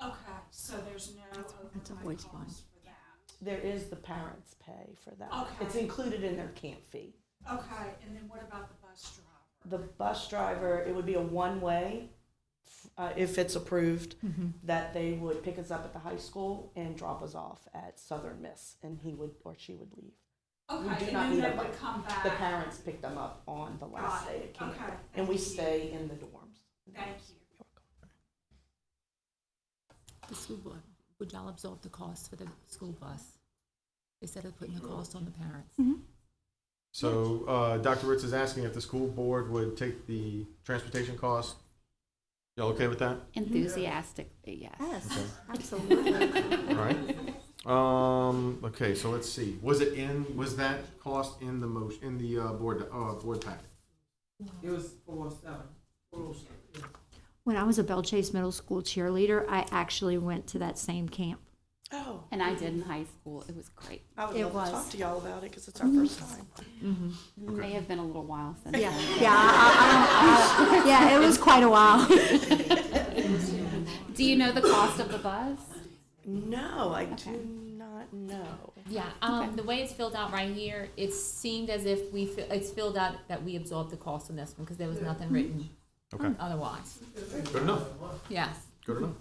Speaker 10: Okay, so there's no overnight cost for that.
Speaker 13: There is the parents' pay for that.
Speaker 10: Okay.
Speaker 13: It's included in their camp fee.
Speaker 10: Okay, and then what about the bus driver?
Speaker 13: The bus driver, it would be a one-way, if it's approved, that they would pick us up at the high school and drop us off at Southern Miss, and he would or she would leave.
Speaker 7: Okay,
Speaker 13: We do
Speaker 7: and
Speaker 13: not
Speaker 7: then
Speaker 13: need
Speaker 7: they
Speaker 13: a
Speaker 7: would
Speaker 13: bike.
Speaker 7: come back.
Speaker 13: The parents pick them up on the last
Speaker 7: Got
Speaker 13: day
Speaker 7: it.
Speaker 13: of camp,
Speaker 7: Okay,
Speaker 13: and we
Speaker 7: thank you.
Speaker 13: stay in the dorms.
Speaker 7: Thank you.
Speaker 8: The school board, would y'all absorb the cost for the school bus instead of putting the cost on the parents?
Speaker 1: So, Dr. Ritz is asking if the school board would take the transportation cost. Y'all okay with that?
Speaker 12: Enthusiastically, yes.
Speaker 6: Yes, absolutely.
Speaker 1: All right. Okay, so let's see. Was that cost in the motion, in the board packet?
Speaker 5: It was 407. 407, yeah.
Speaker 6: When I was a Belle Chase Middle School cheerleader, I actually went to that same camp.
Speaker 13: Oh,
Speaker 12: And I did in high school. It was great.
Speaker 13: I would
Speaker 6: It
Speaker 13: love
Speaker 6: was.
Speaker 13: to talk to y'all about it because it's our first time.
Speaker 12: It may have been a little while since
Speaker 6: Yeah,
Speaker 12: then.
Speaker 6: yeah, yeah, it was quite a while.
Speaker 12: Do you know the cost of the bus?
Speaker 13: No, I do not know.
Speaker 8: Yeah, the way it's filled out right here, it's seemed as if it's filled out that we absorbed the cost on this one because there was nothing written
Speaker 1: Okay,
Speaker 8: otherwise.
Speaker 1: good enough.
Speaker 8: Yes.
Speaker 1: Good enough.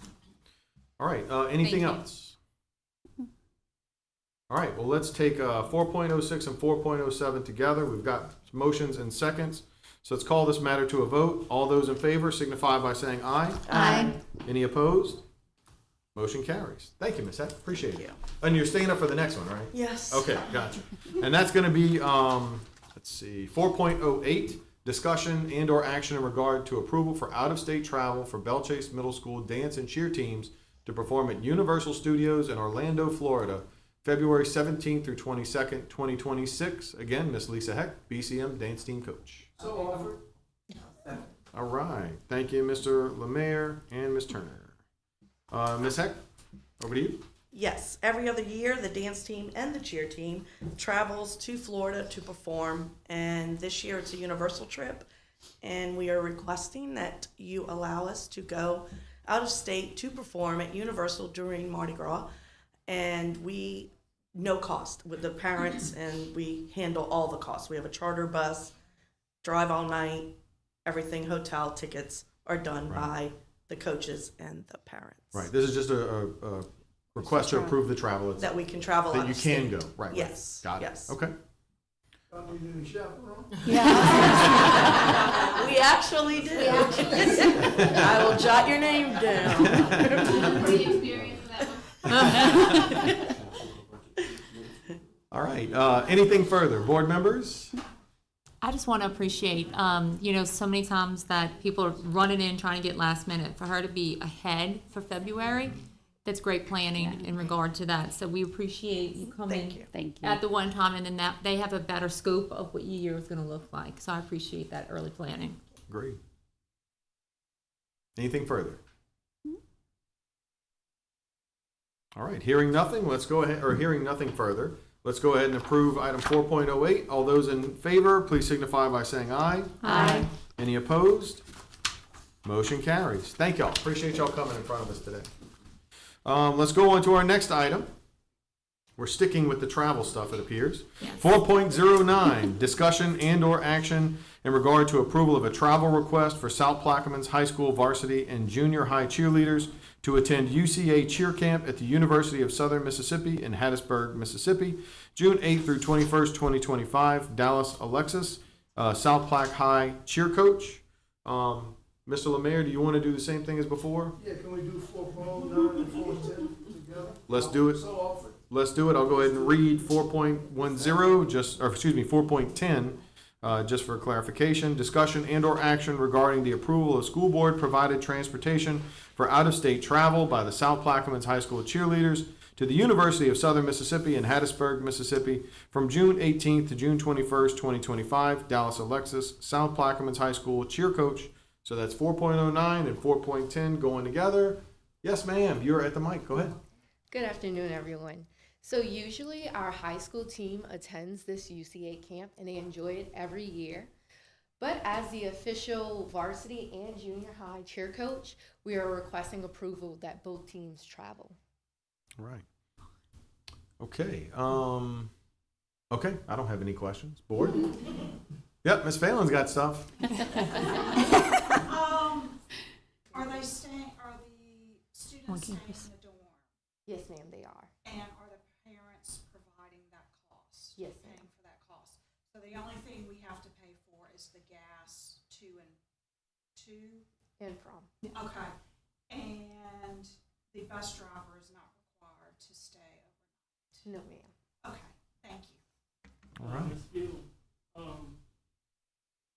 Speaker 1: All right, anything
Speaker 8: Thank you.
Speaker 1: else? All right, well, let's take 4.06 and 4.07 together. We've got motions and seconds. So let's call this matter to a vote. All those in favor signify by saying aye.
Speaker 6: Aye.
Speaker 1: Any opposed? Motion carries. Thank you, Ms. Heck. Appreciate it.
Speaker 13: Thank you.
Speaker 1: And you're staying up for the next one, right?
Speaker 13: Yes.
Speaker 1: Okay, gotcha. And that's going to be, let's see, 4.08, discussion and/or action in regard to approval for out-of-state travel for Belle Chase Middle School dance and cheer teams to perform at Universal Studios in Orlando, Florida, February 17th through 22nd, 2026. Again, Miss Lisa Heck, BCM dance team coach.
Speaker 9: So offered.
Speaker 1: All right. Thank you, Mr. Lemire and Ms. Turner. Ms. Heck, over to you.
Speaker 13: Yes, every other year, the dance team and the cheer team travels to Florida to perform, and this year it's a Universal trip, and we are requesting that you allow us to go out of state to perform at Universal during Mardi Gras, and we, no cost with the parents, and we handle all the costs. We have a charter bus, drive all night, everything, hotel tickets are done by the coaches and the parents.
Speaker 1: Right. This is just a request to approve the travel.
Speaker 13: That we can travel out
Speaker 1: That you
Speaker 13: of
Speaker 1: can
Speaker 13: state.
Speaker 1: go. Right.
Speaker 13: Yes.
Speaker 1: Got it.
Speaker 13: Yes.
Speaker 1: Okay.
Speaker 9: I need any chaperone?
Speaker 13: We actually do. I will jot your name down.
Speaker 1: All right. Anything further? Board members?
Speaker 8: I just want to appreciate, so many times that people are running in trying to get last minute. For her to be ahead for February, that's great planning in regard to that. So we appreciate you coming
Speaker 13: Thank you.
Speaker 12: Thank you.
Speaker 8: at the one time, and then that they have a better scope of what your year is going to look like. So I appreciate that early planning.
Speaker 1: Great. Anything further? All right. Hearing nothing, let's go ahead, or hearing nothing further, let's go ahead and approve item 4.08. All those in favor, please signify by saying aye.
Speaker 6: Aye.
Speaker 1: Any opposed? Motion carries. Thank y'all. Appreciate y'all coming in front of us today. Let's go on to our next item. We're sticking with the travel stuff, it appears.
Speaker 8: Yes.
Speaker 1: 4.09, discussion and/or action in regard to approval of a travel request for South Plaquemines High School varsity and junior high cheerleaders to attend UCA cheer camp at the University of Southern Mississippi in Hattiesburg, Mississippi, June 8th through 21st, 2025. Dallas Alexis, South Plaque High cheer coach. Mr. Lemire, do you want to do the same thing as before?
Speaker 9: Yeah, can we do 4.09 and 4.10 together?
Speaker 1: Let's do it.
Speaker 9: So offered.
Speaker 1: Let's do it. I'll go ahead and read 4.10, just for clarification. Discussion and/or action regarding the approval of school board provided transportation for out-of-state travel by the South Plaquemines High School cheerleaders to the University of Southern Mississippi in Hattiesburg, Mississippi, from June 18th to June 21st, 2025. Dallas Alexis, South Plaquemines High School cheer coach. So that's 4.09 and 4.10 going together. Yes, ma'am. You're at the mic. Go ahead.
Speaker 14: Good afternoon, everyone. So usually our high school team attends this UCA camp and they enjoy it every year. But as the official varsity and junior high cheer coach, we are requesting approval that both teams travel.
Speaker 1: Right. Okay. Okay. I don't have any questions. Board? Yep. Miss Phelan's got stuff.
Speaker 10: Are they staying in the dorm?
Speaker 14: Yes, ma'am, they are.
Speaker 10: And are the parents providing that cost?
Speaker 14: Yes, ma'am.
Speaker 10: Paying for that cost? So the only thing we have to pay for is the gas to
Speaker 14: And from.
Speaker 10: okay. And the bus driver is not required to stay overnight?
Speaker 14: No, ma'am.
Speaker 10: Okay, thank you.
Speaker 1: All right.
Speaker 15: Ms. Gill, I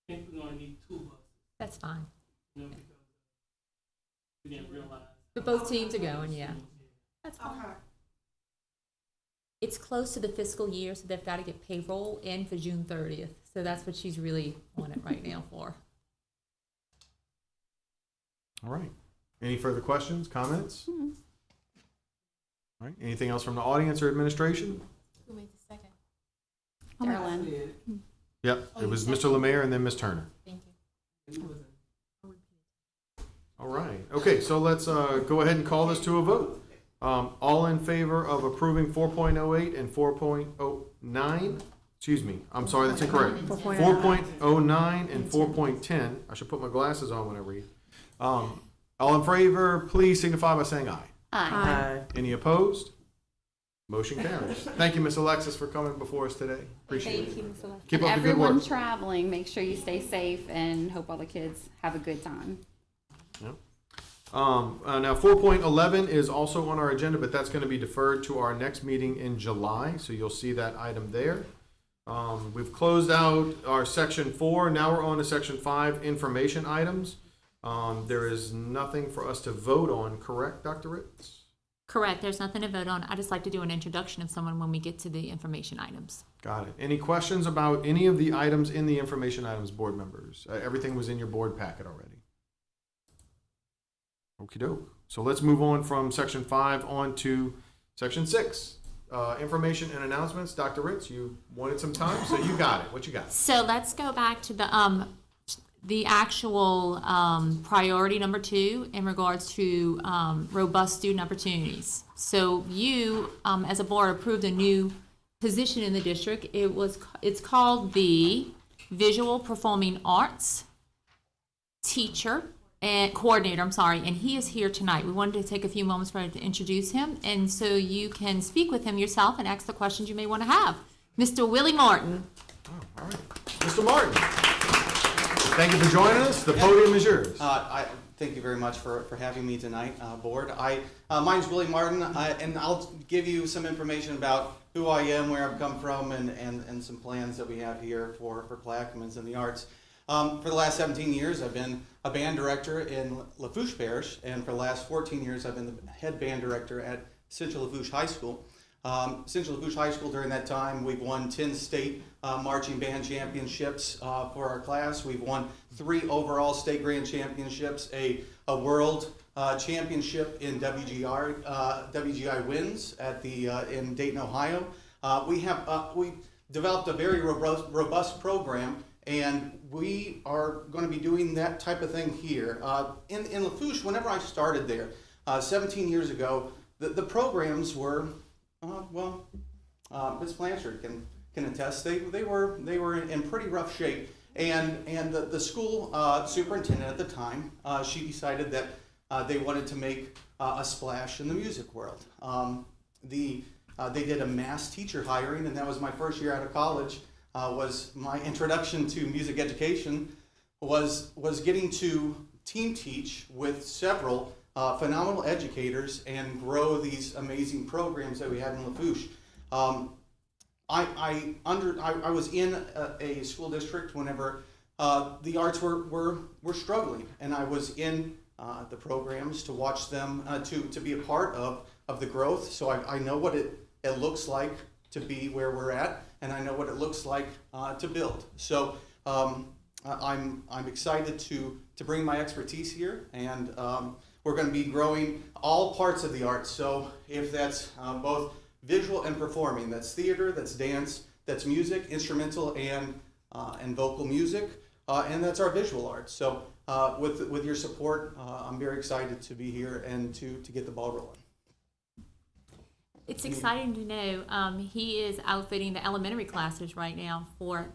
Speaker 15: think we're gonna need 2 buses,
Speaker 2: That's fine.
Speaker 15: you know, because we didn't realize.
Speaker 2: But both teams are going, yeah. That's fine.
Speaker 10: Okay.
Speaker 2: It's close to the fiscal year, so they've got to get payroll in for June 30th. So that's what she's really on it right now for.
Speaker 1: All right. Any further questions, comments? All right. Anything else from the audience or administration?
Speaker 8: Who made the second?
Speaker 12: Darlene.
Speaker 1: Yep, it was Mr. Lemare and then Ms. Turner.
Speaker 8: Thank you.
Speaker 1: All right. Okay, so let's go ahead and call this to a vote. All in favor of approving 4.08 and 4.09? Excuse me, I'm sorry, that's incorrect. 4.09 and 4.10. I should put my glasses on when I read. All in favor, please signify by saying aye.
Speaker 12: Aye.
Speaker 1: Any opposed? Motion carries. Thank you, Miss Alexis, for coming before us today. Appreciate it.
Speaker 8: Thank you, Ms. Alexis.
Speaker 1: Keep up the good
Speaker 12: Everyone
Speaker 1: work.
Speaker 12: traveling, make sure you stay safe and hope all the kids have a good time.
Speaker 1: Yep. Now 4.11 is also on our agenda, but that's going to be deferred to our next meeting in July, so you'll see that item there. We've closed out our section 4. Now we're on to section 5, information items. There is nothing for us to vote on, correct, Dr. Ritz?
Speaker 2: Correct. There's nothing to vote on. I just like to do an introduction of someone when we get to the information items.
Speaker 1: Got it. Any questions about any of the items in the information items, board members? Everything was in your board packet already. Okie doke. So let's move on from section 5 on to section 6. Information and announcements. Dr. Ritz, you wanted some time, so you got it. What you got?
Speaker 2: So let's go back to the actual priority number 2 in regards to robust student opportunities. So you, as a board, approved a new position in the district. It's called the Visual Performing Arts Teacher and Coordinator, and he is here tonight. We wanted to take a few moments for to introduce him, and so you can speak with him yourself and ask the questions you may want to have. Mr. Willie Martin.
Speaker 1: Oh, all right. Mr. Martin, thank you for joining us. The podium is yours.
Speaker 16: I thank you very much for having me tonight, board. My name's Willie Martin, and I'll give you some information about who I am, where I've come from, and some plans that we have here for Plaquemines and the arts. For the last 17 years, I've been a band director in Lafourche Parish, and for the last 14 years, I've been the head band director at Central Lafourche High School. Central Lafourche High School, during that time, we've won 10 state marching band championships for our class. We've won 3 overall state grand championships, a world championship in WGI wins at in Dayton, Ohio. We developed a very robust program, and we are going to be doing that type of thing here. In Lafourche, whenever I started there 17 years ago, the programs were, Ms. Blanchard can attest, they were in pretty rough shape. And the school superintendent at the time, she decided that they wanted to make a splash in the music world. They did a mass teacher hiring, and that was my first year out of college. Was my introduction to music education was getting to team teach with several phenomenal educators and grow these amazing programs that we had in Lafourche. I was in a school district whenever the arts were struggling, and I was in the programs to watch them to be a part of the growth. So I know what it looks like to be where we're at, and I know what it looks like to build. So I'm excited to bring my expertise here, and we're going to be growing all parts of the arts. So if that's both visual and performing, that's theater, that's dance, that's music, instrumental and vocal music, and that's our visual arts. So with your support, I'm very excited to be here and to get the ball rolling.
Speaker 2: It's exciting to know he is outfitting the elementary classes right now for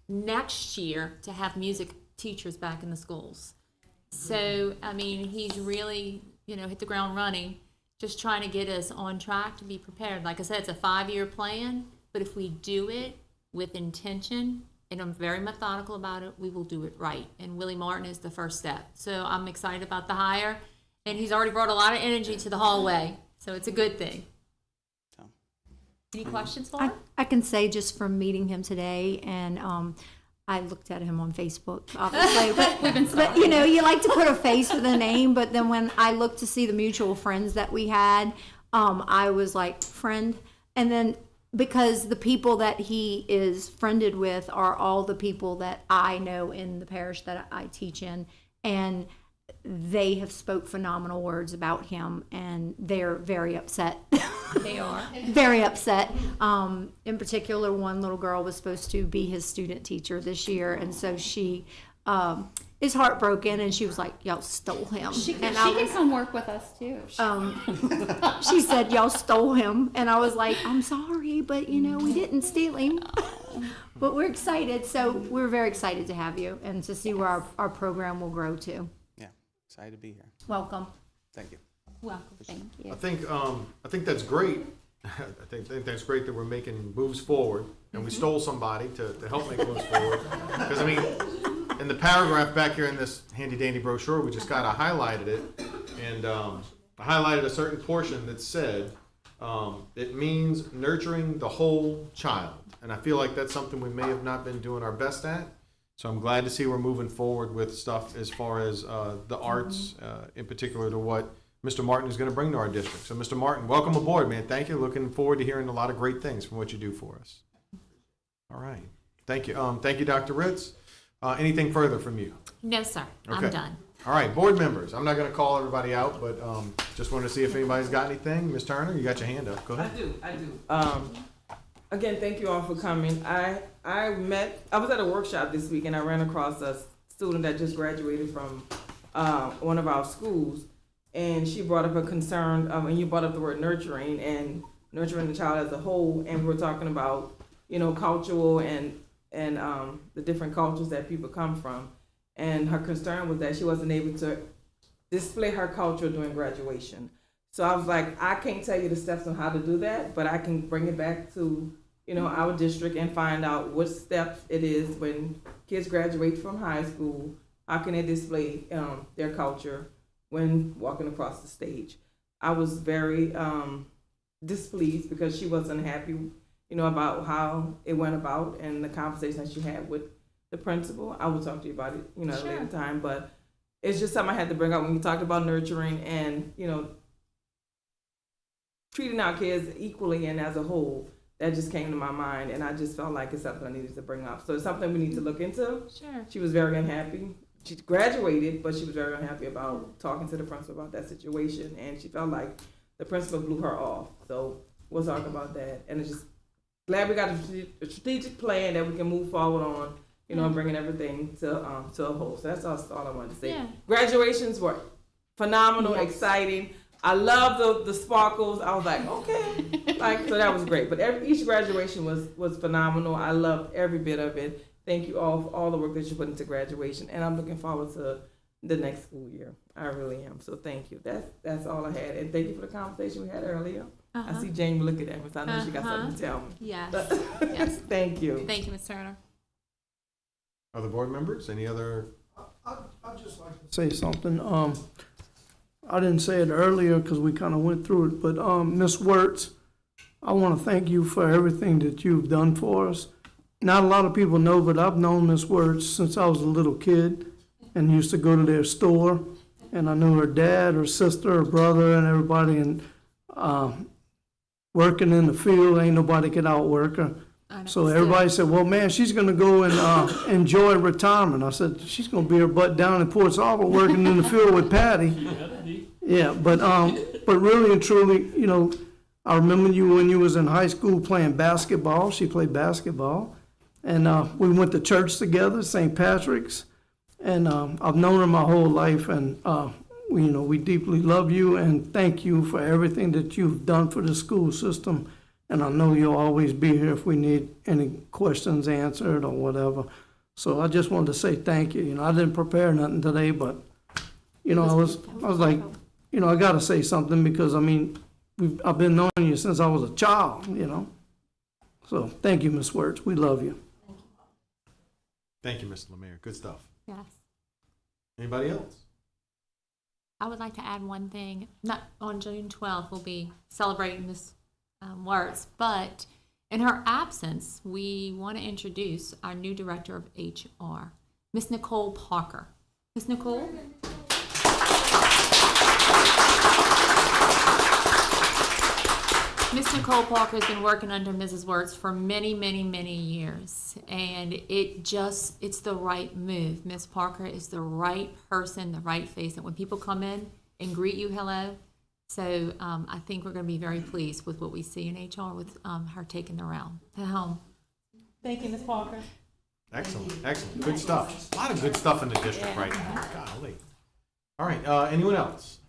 Speaker 2: next year to have music teachers back in the schools. So, I mean, he's really, hit the ground running.
Speaker 8: just trying to get us on track to be prepared. Like I said, it's a 5-year plan, but if we do it with intention, and I'm very methodical about it, we will do it right. And Willie Martin is the first step. So I'm excited about the hire, and he's already brought a lot of energy to the hallway, so it's a good thing. Any questions, Laura?
Speaker 6: I can say just from meeting him today, and I looked at him on Facebook, obviously, but you know, you like to put a face with a name, but then when I looked to see the mutual friends that we had, I was like, friend, and then because the people that he is friended with are all the people that I know in the parish that I teach in, and they have spoke phenomenal words about him, and they're very upset.
Speaker 8: They are.
Speaker 6: Very upset. In particular, one little girl was supposed to be his student teacher this year, and so she is heartbroken, and she was like, y'all stole him.
Speaker 12: She
Speaker 6: And
Speaker 12: can come work with us too.
Speaker 6: she said, y'all stole him. And I was like, I'm sorry, but you know, we didn't steal him. But we're excited. So we're very excited to have you and to see where our program will grow to.
Speaker 16: Yeah, excited to be here.
Speaker 6: Welcome.
Speaker 16: Thank you.
Speaker 12: Welcome. Thank you.
Speaker 1: I think that's great. I think that's great that we're making moves forward, and we stole somebody to help make moves forward. Because I mean, in the paragraph back here in this handy dandy brochure, we just got I highlighted it, and I highlighted a certain portion that said it means nurturing the whole child, and I feel like that's something we may have not been doing our best at. So I'm glad to see we're moving forward with stuff as far as the arts, in particular to what Mr. Martin is going to bring to our district. So, Mr. Martin, welcome aboard, man. Thank you. Looking forward to hearing a lot of great things from what you do for us. All right. Thank you. Thank you, Dr. Ritz. Anything further from you?
Speaker 8: No, sir.
Speaker 1: Okay.
Speaker 8: I'm done.
Speaker 1: All right, board members. I'm not going to call everybody out, but just wanted to see if anybody's got anything. Ms. Turner, you got your hand up. Go ahead.
Speaker 5: I do. Again, thank you all for coming. I was at a workshop this week, and I ran across a student that just graduated from one of our schools, and she brought up a concern, and you brought up the word nurturing and nurturing the child as a whole, and we were talking about, you know, cultural and the different cultures that people come from, and her concern was that she wasn't able to display her culture during graduation. So I was like, I can't tell you the steps on how to do that, but I can bring it back to, you know, our district and find out what steps it is when kids graduate from high school. How can they display their culture when walking across the stage? I was very displeased because she wasn't happy, you know, about how it went about and the conversation that she had with the principal. I will talk to you about it, you know, at a later time, but it's just something I had to bring up when you talked about nurturing and, you know, treating our kids equally and as a whole. That just came to my mind, and I just felt like it's something I needed to bring up. So it's something we need to look into.
Speaker 8: Sure.
Speaker 5: She was very unhappy. She graduated, but she was very unhappy about talking to the principal about that situation, and she felt like the principal blew her off. So we'll talk about that. And it's just glad we got a strategic plan that we can move forward on, you know, bringing everything to a whole. So that's all I wanted to say.
Speaker 8: Yeah.
Speaker 5: Graduations were phenomenal, exciting. I love the sparkles. I was like, okay, like, so that was great. But each graduation was phenomenal. I loved every bit of it. Thank you all for all the work that you put into graduation, and I'm looking forward to the next school year. I really am. So thank you. That's all I had, and thank you for the conversation we had earlier. I see Jamie looking at me, so I know she got something to tell me.
Speaker 8: Yes.
Speaker 5: Yes. Thank you.
Speaker 8: Thank you, Ms. Turner.
Speaker 1: Other board members? Any other?
Speaker 9: I'd just like to say something. I didn't say it earlier because we kind of went through it, but Ms. Wirtz, I want to thank you for everything that you've done for us. Not a lot of people know, but I've known Ms. Wirtz since I was a little kid and used to go to their store, and I knew her dad, her sister, her brother, and everybody, and working in the field, ain't nobody could outwork her. So everybody said, well, man, she's going to go and enjoy retirement. I said, she's going to be her butt down in Port Saba working in the field with Patty. Yeah, but really and truly, you know, I remember you when you was in high school playing basketball. She played basketball. And we went to church together, St. Patrick's. And I've known her my whole life. And, we deeply love you and thank you for everything that you've done for the school system. And I know you'll always be here if we need any questions answered or whatever. So I just wanted to say thank you. You know, I didn't prepare nothing today, but, you know, I was like, you know, I gotta say something because, I mean, I've been knowing you since I was a child, you know. So, thank you, Ms. Wertz. We love you.
Speaker 1: Thank you, Mr. Lemire. Good stuff.
Speaker 8: Yes.
Speaker 1: Anybody else?
Speaker 8: I would like to add one thing. Not on June 12th, we'll be celebrating Ms. Wertz, but in her absence, we want to introduce our new director of HR, Miss Nicole Parker. Miss Nicole? Miss Nicole Parker has been working under Mrs. Wertz for many, many, many years, and it's the right move. Miss Parker is the right person, the right face, and when people come in and greet you, hello. So I think we're going to be very pleased with what we see in HR with her taking the realm at home. Thank you, Miss Parker.
Speaker 1: Excellent, excellent. Good stuff. A lot of good stuff in the district right now. Golly. All right, anyone else?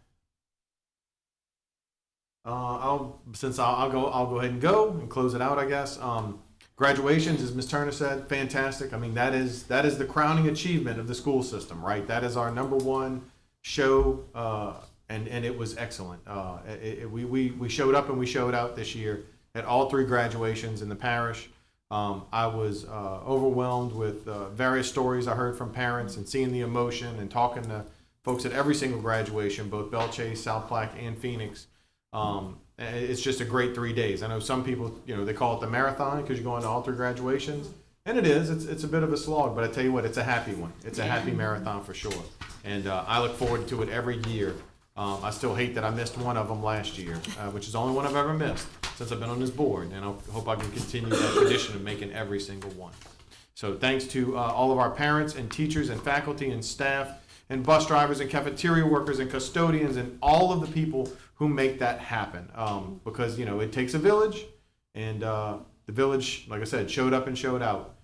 Speaker 1: I'll go ahead and go and close it out, I guess. Graduations, as Ms. Turner said, fantastic. I mean, that is the crowning achievement of the school system, right? That is our number one show, and it was excellent. We showed up and we showed out this year at all 3 graduations in the parish. I was overwhelmed with various stories I heard from parents and seeing the emotion and talking to folks at every single graduation, both Belle Chase, South Platte, and Phoenix. It's just a great 3 days. I know some people, they call it the marathon because you're going to all 3 graduations, and it is. It's a bit of a slog, but I tell you what, it's a happy one. It's a happy marathon for sure, and I look forward to it every year. I still hate that I missed one of them last year, which is the only one I've ever missed since I've been on this board, and I hope I can continue that tradition of making every single one. So thanks to all of our parents and teachers and faculty and staff and bus drivers and cafeteria workers and custodians and all of the people who make that happen. Because, it takes a village, and the village, like I said, showed up and showed out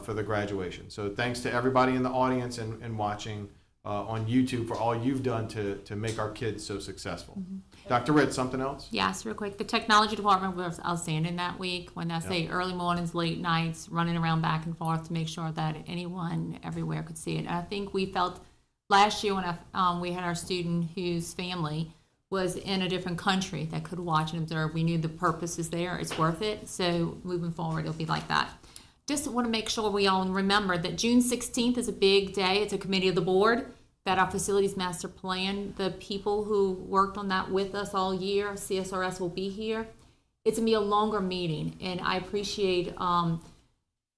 Speaker 1: for the graduation. So thanks to everybody in the audience and watching on YouTube for all you've done to make our kids so successful. Mm-hmm. Dr. Ritz, something else?
Speaker 8: Yes, real quick. The technology department was outstanding that week. When I say early mornings, late nights, running around back and forth to make sure that anyone everywhere could see it. And I think we felt last year when we had our student whose family was in a different country that could watch and observe, we knew the purpose is there. It's worth it. So moving forward, it'll be like that. Just want to make sure we all remember that June 16th is a big day. It's a committee of the board, that our facilities master plan, the people who worked on that with us all year, CSRS will be here. It's going to be a longer meeting, and I appreciate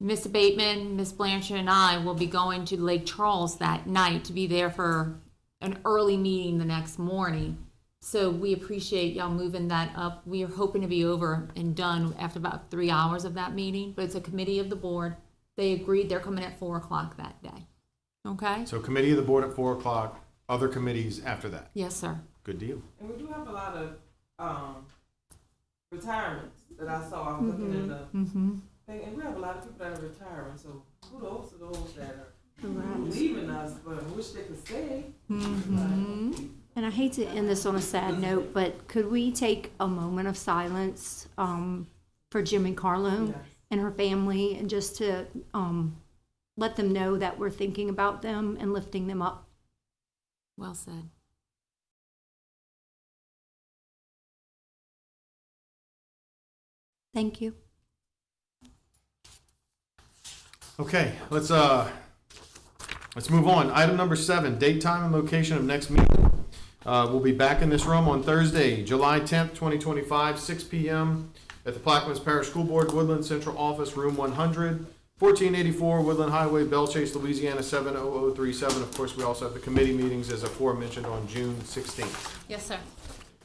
Speaker 8: Ms. Bateman, Ms. Blanchard, and I will be going to Lake Charles that night to be there for an early meeting the next morning. So we appreciate y'all moving that up. We are hoping to be over and done after about 3 hours of that meeting, but it's a committee of the board. They agreed they're coming at 4 o'clock that day. Okay?
Speaker 1: So committee of the board at 4 o'clock, other committees after that.
Speaker 8: Yes, sir.
Speaker 1: Good deal.
Speaker 5: And we do have a lot of retirements that I saw. I was looking at the thing, and we have a lot of people that are retiring. So kudos to those that are leaving us, but I wish they could stay.
Speaker 6: And I hate to end this on a sad note, but could we take a moment of silence for Jimmy Carlo and her family, and just to let them know that we're thinking about them and lifting them up?
Speaker 8: Well said.
Speaker 6: Thank you.
Speaker 1: Okay, let's move on. Item number 7, date, time, and location of next meeting. We'll be back in this room on Thursday, July 10th, 2025, 6 p.m. at the Plaquemines Parish School Board, Woodland Central Office, Room 100, 1484 Woodland Highway, Belle Chase, Louisiana 70037. Of course, we also have the committee meetings, as aforementioned, on June 16th.
Speaker 8: Yes, sir.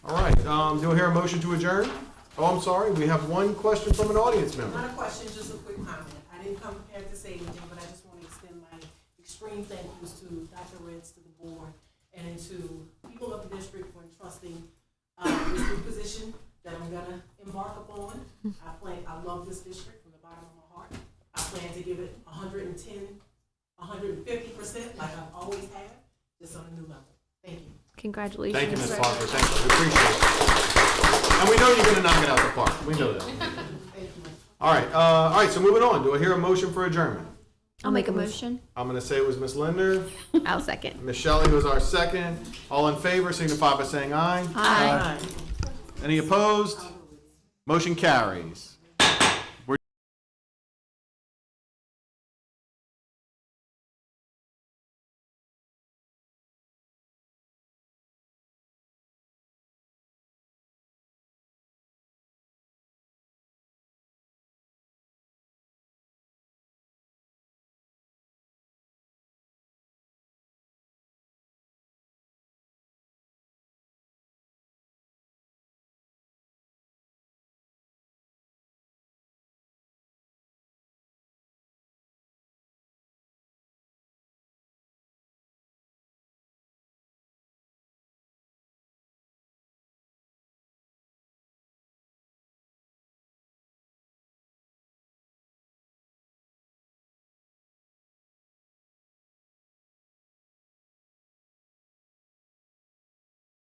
Speaker 1: All right, do I hear a motion to adjourn? Oh, I'm sorry, we have one question from an audience member.
Speaker 10: Not a question, just a quick comment. I didn't come prepared to say anything, but I just want to extend my extreme thank yous to Dr. Ritz, to the board, and to people of the district for entrusting this new position that I'm gonna embark upon. I love this district from the bottom of my heart. I plan to give it 110, 150% like I've always had, just on a new level. Thank you.
Speaker 6: Congratulations.
Speaker 1: Thank you, Ms. Parker. Thank you. We appreciate it. And we know you're going to knock it out the park. We know that. All right. So moving on. Do I hear a motion for adjournment?
Speaker 6: I'll make a motion.
Speaker 1: I'm gonna say it was Ms. Linder.
Speaker 14: I'll second.
Speaker 1: Ms. Shelley was our second. All in favor signify by saying aye.
Speaker 6: Aye.
Speaker 1: Any opposed? Motion carries.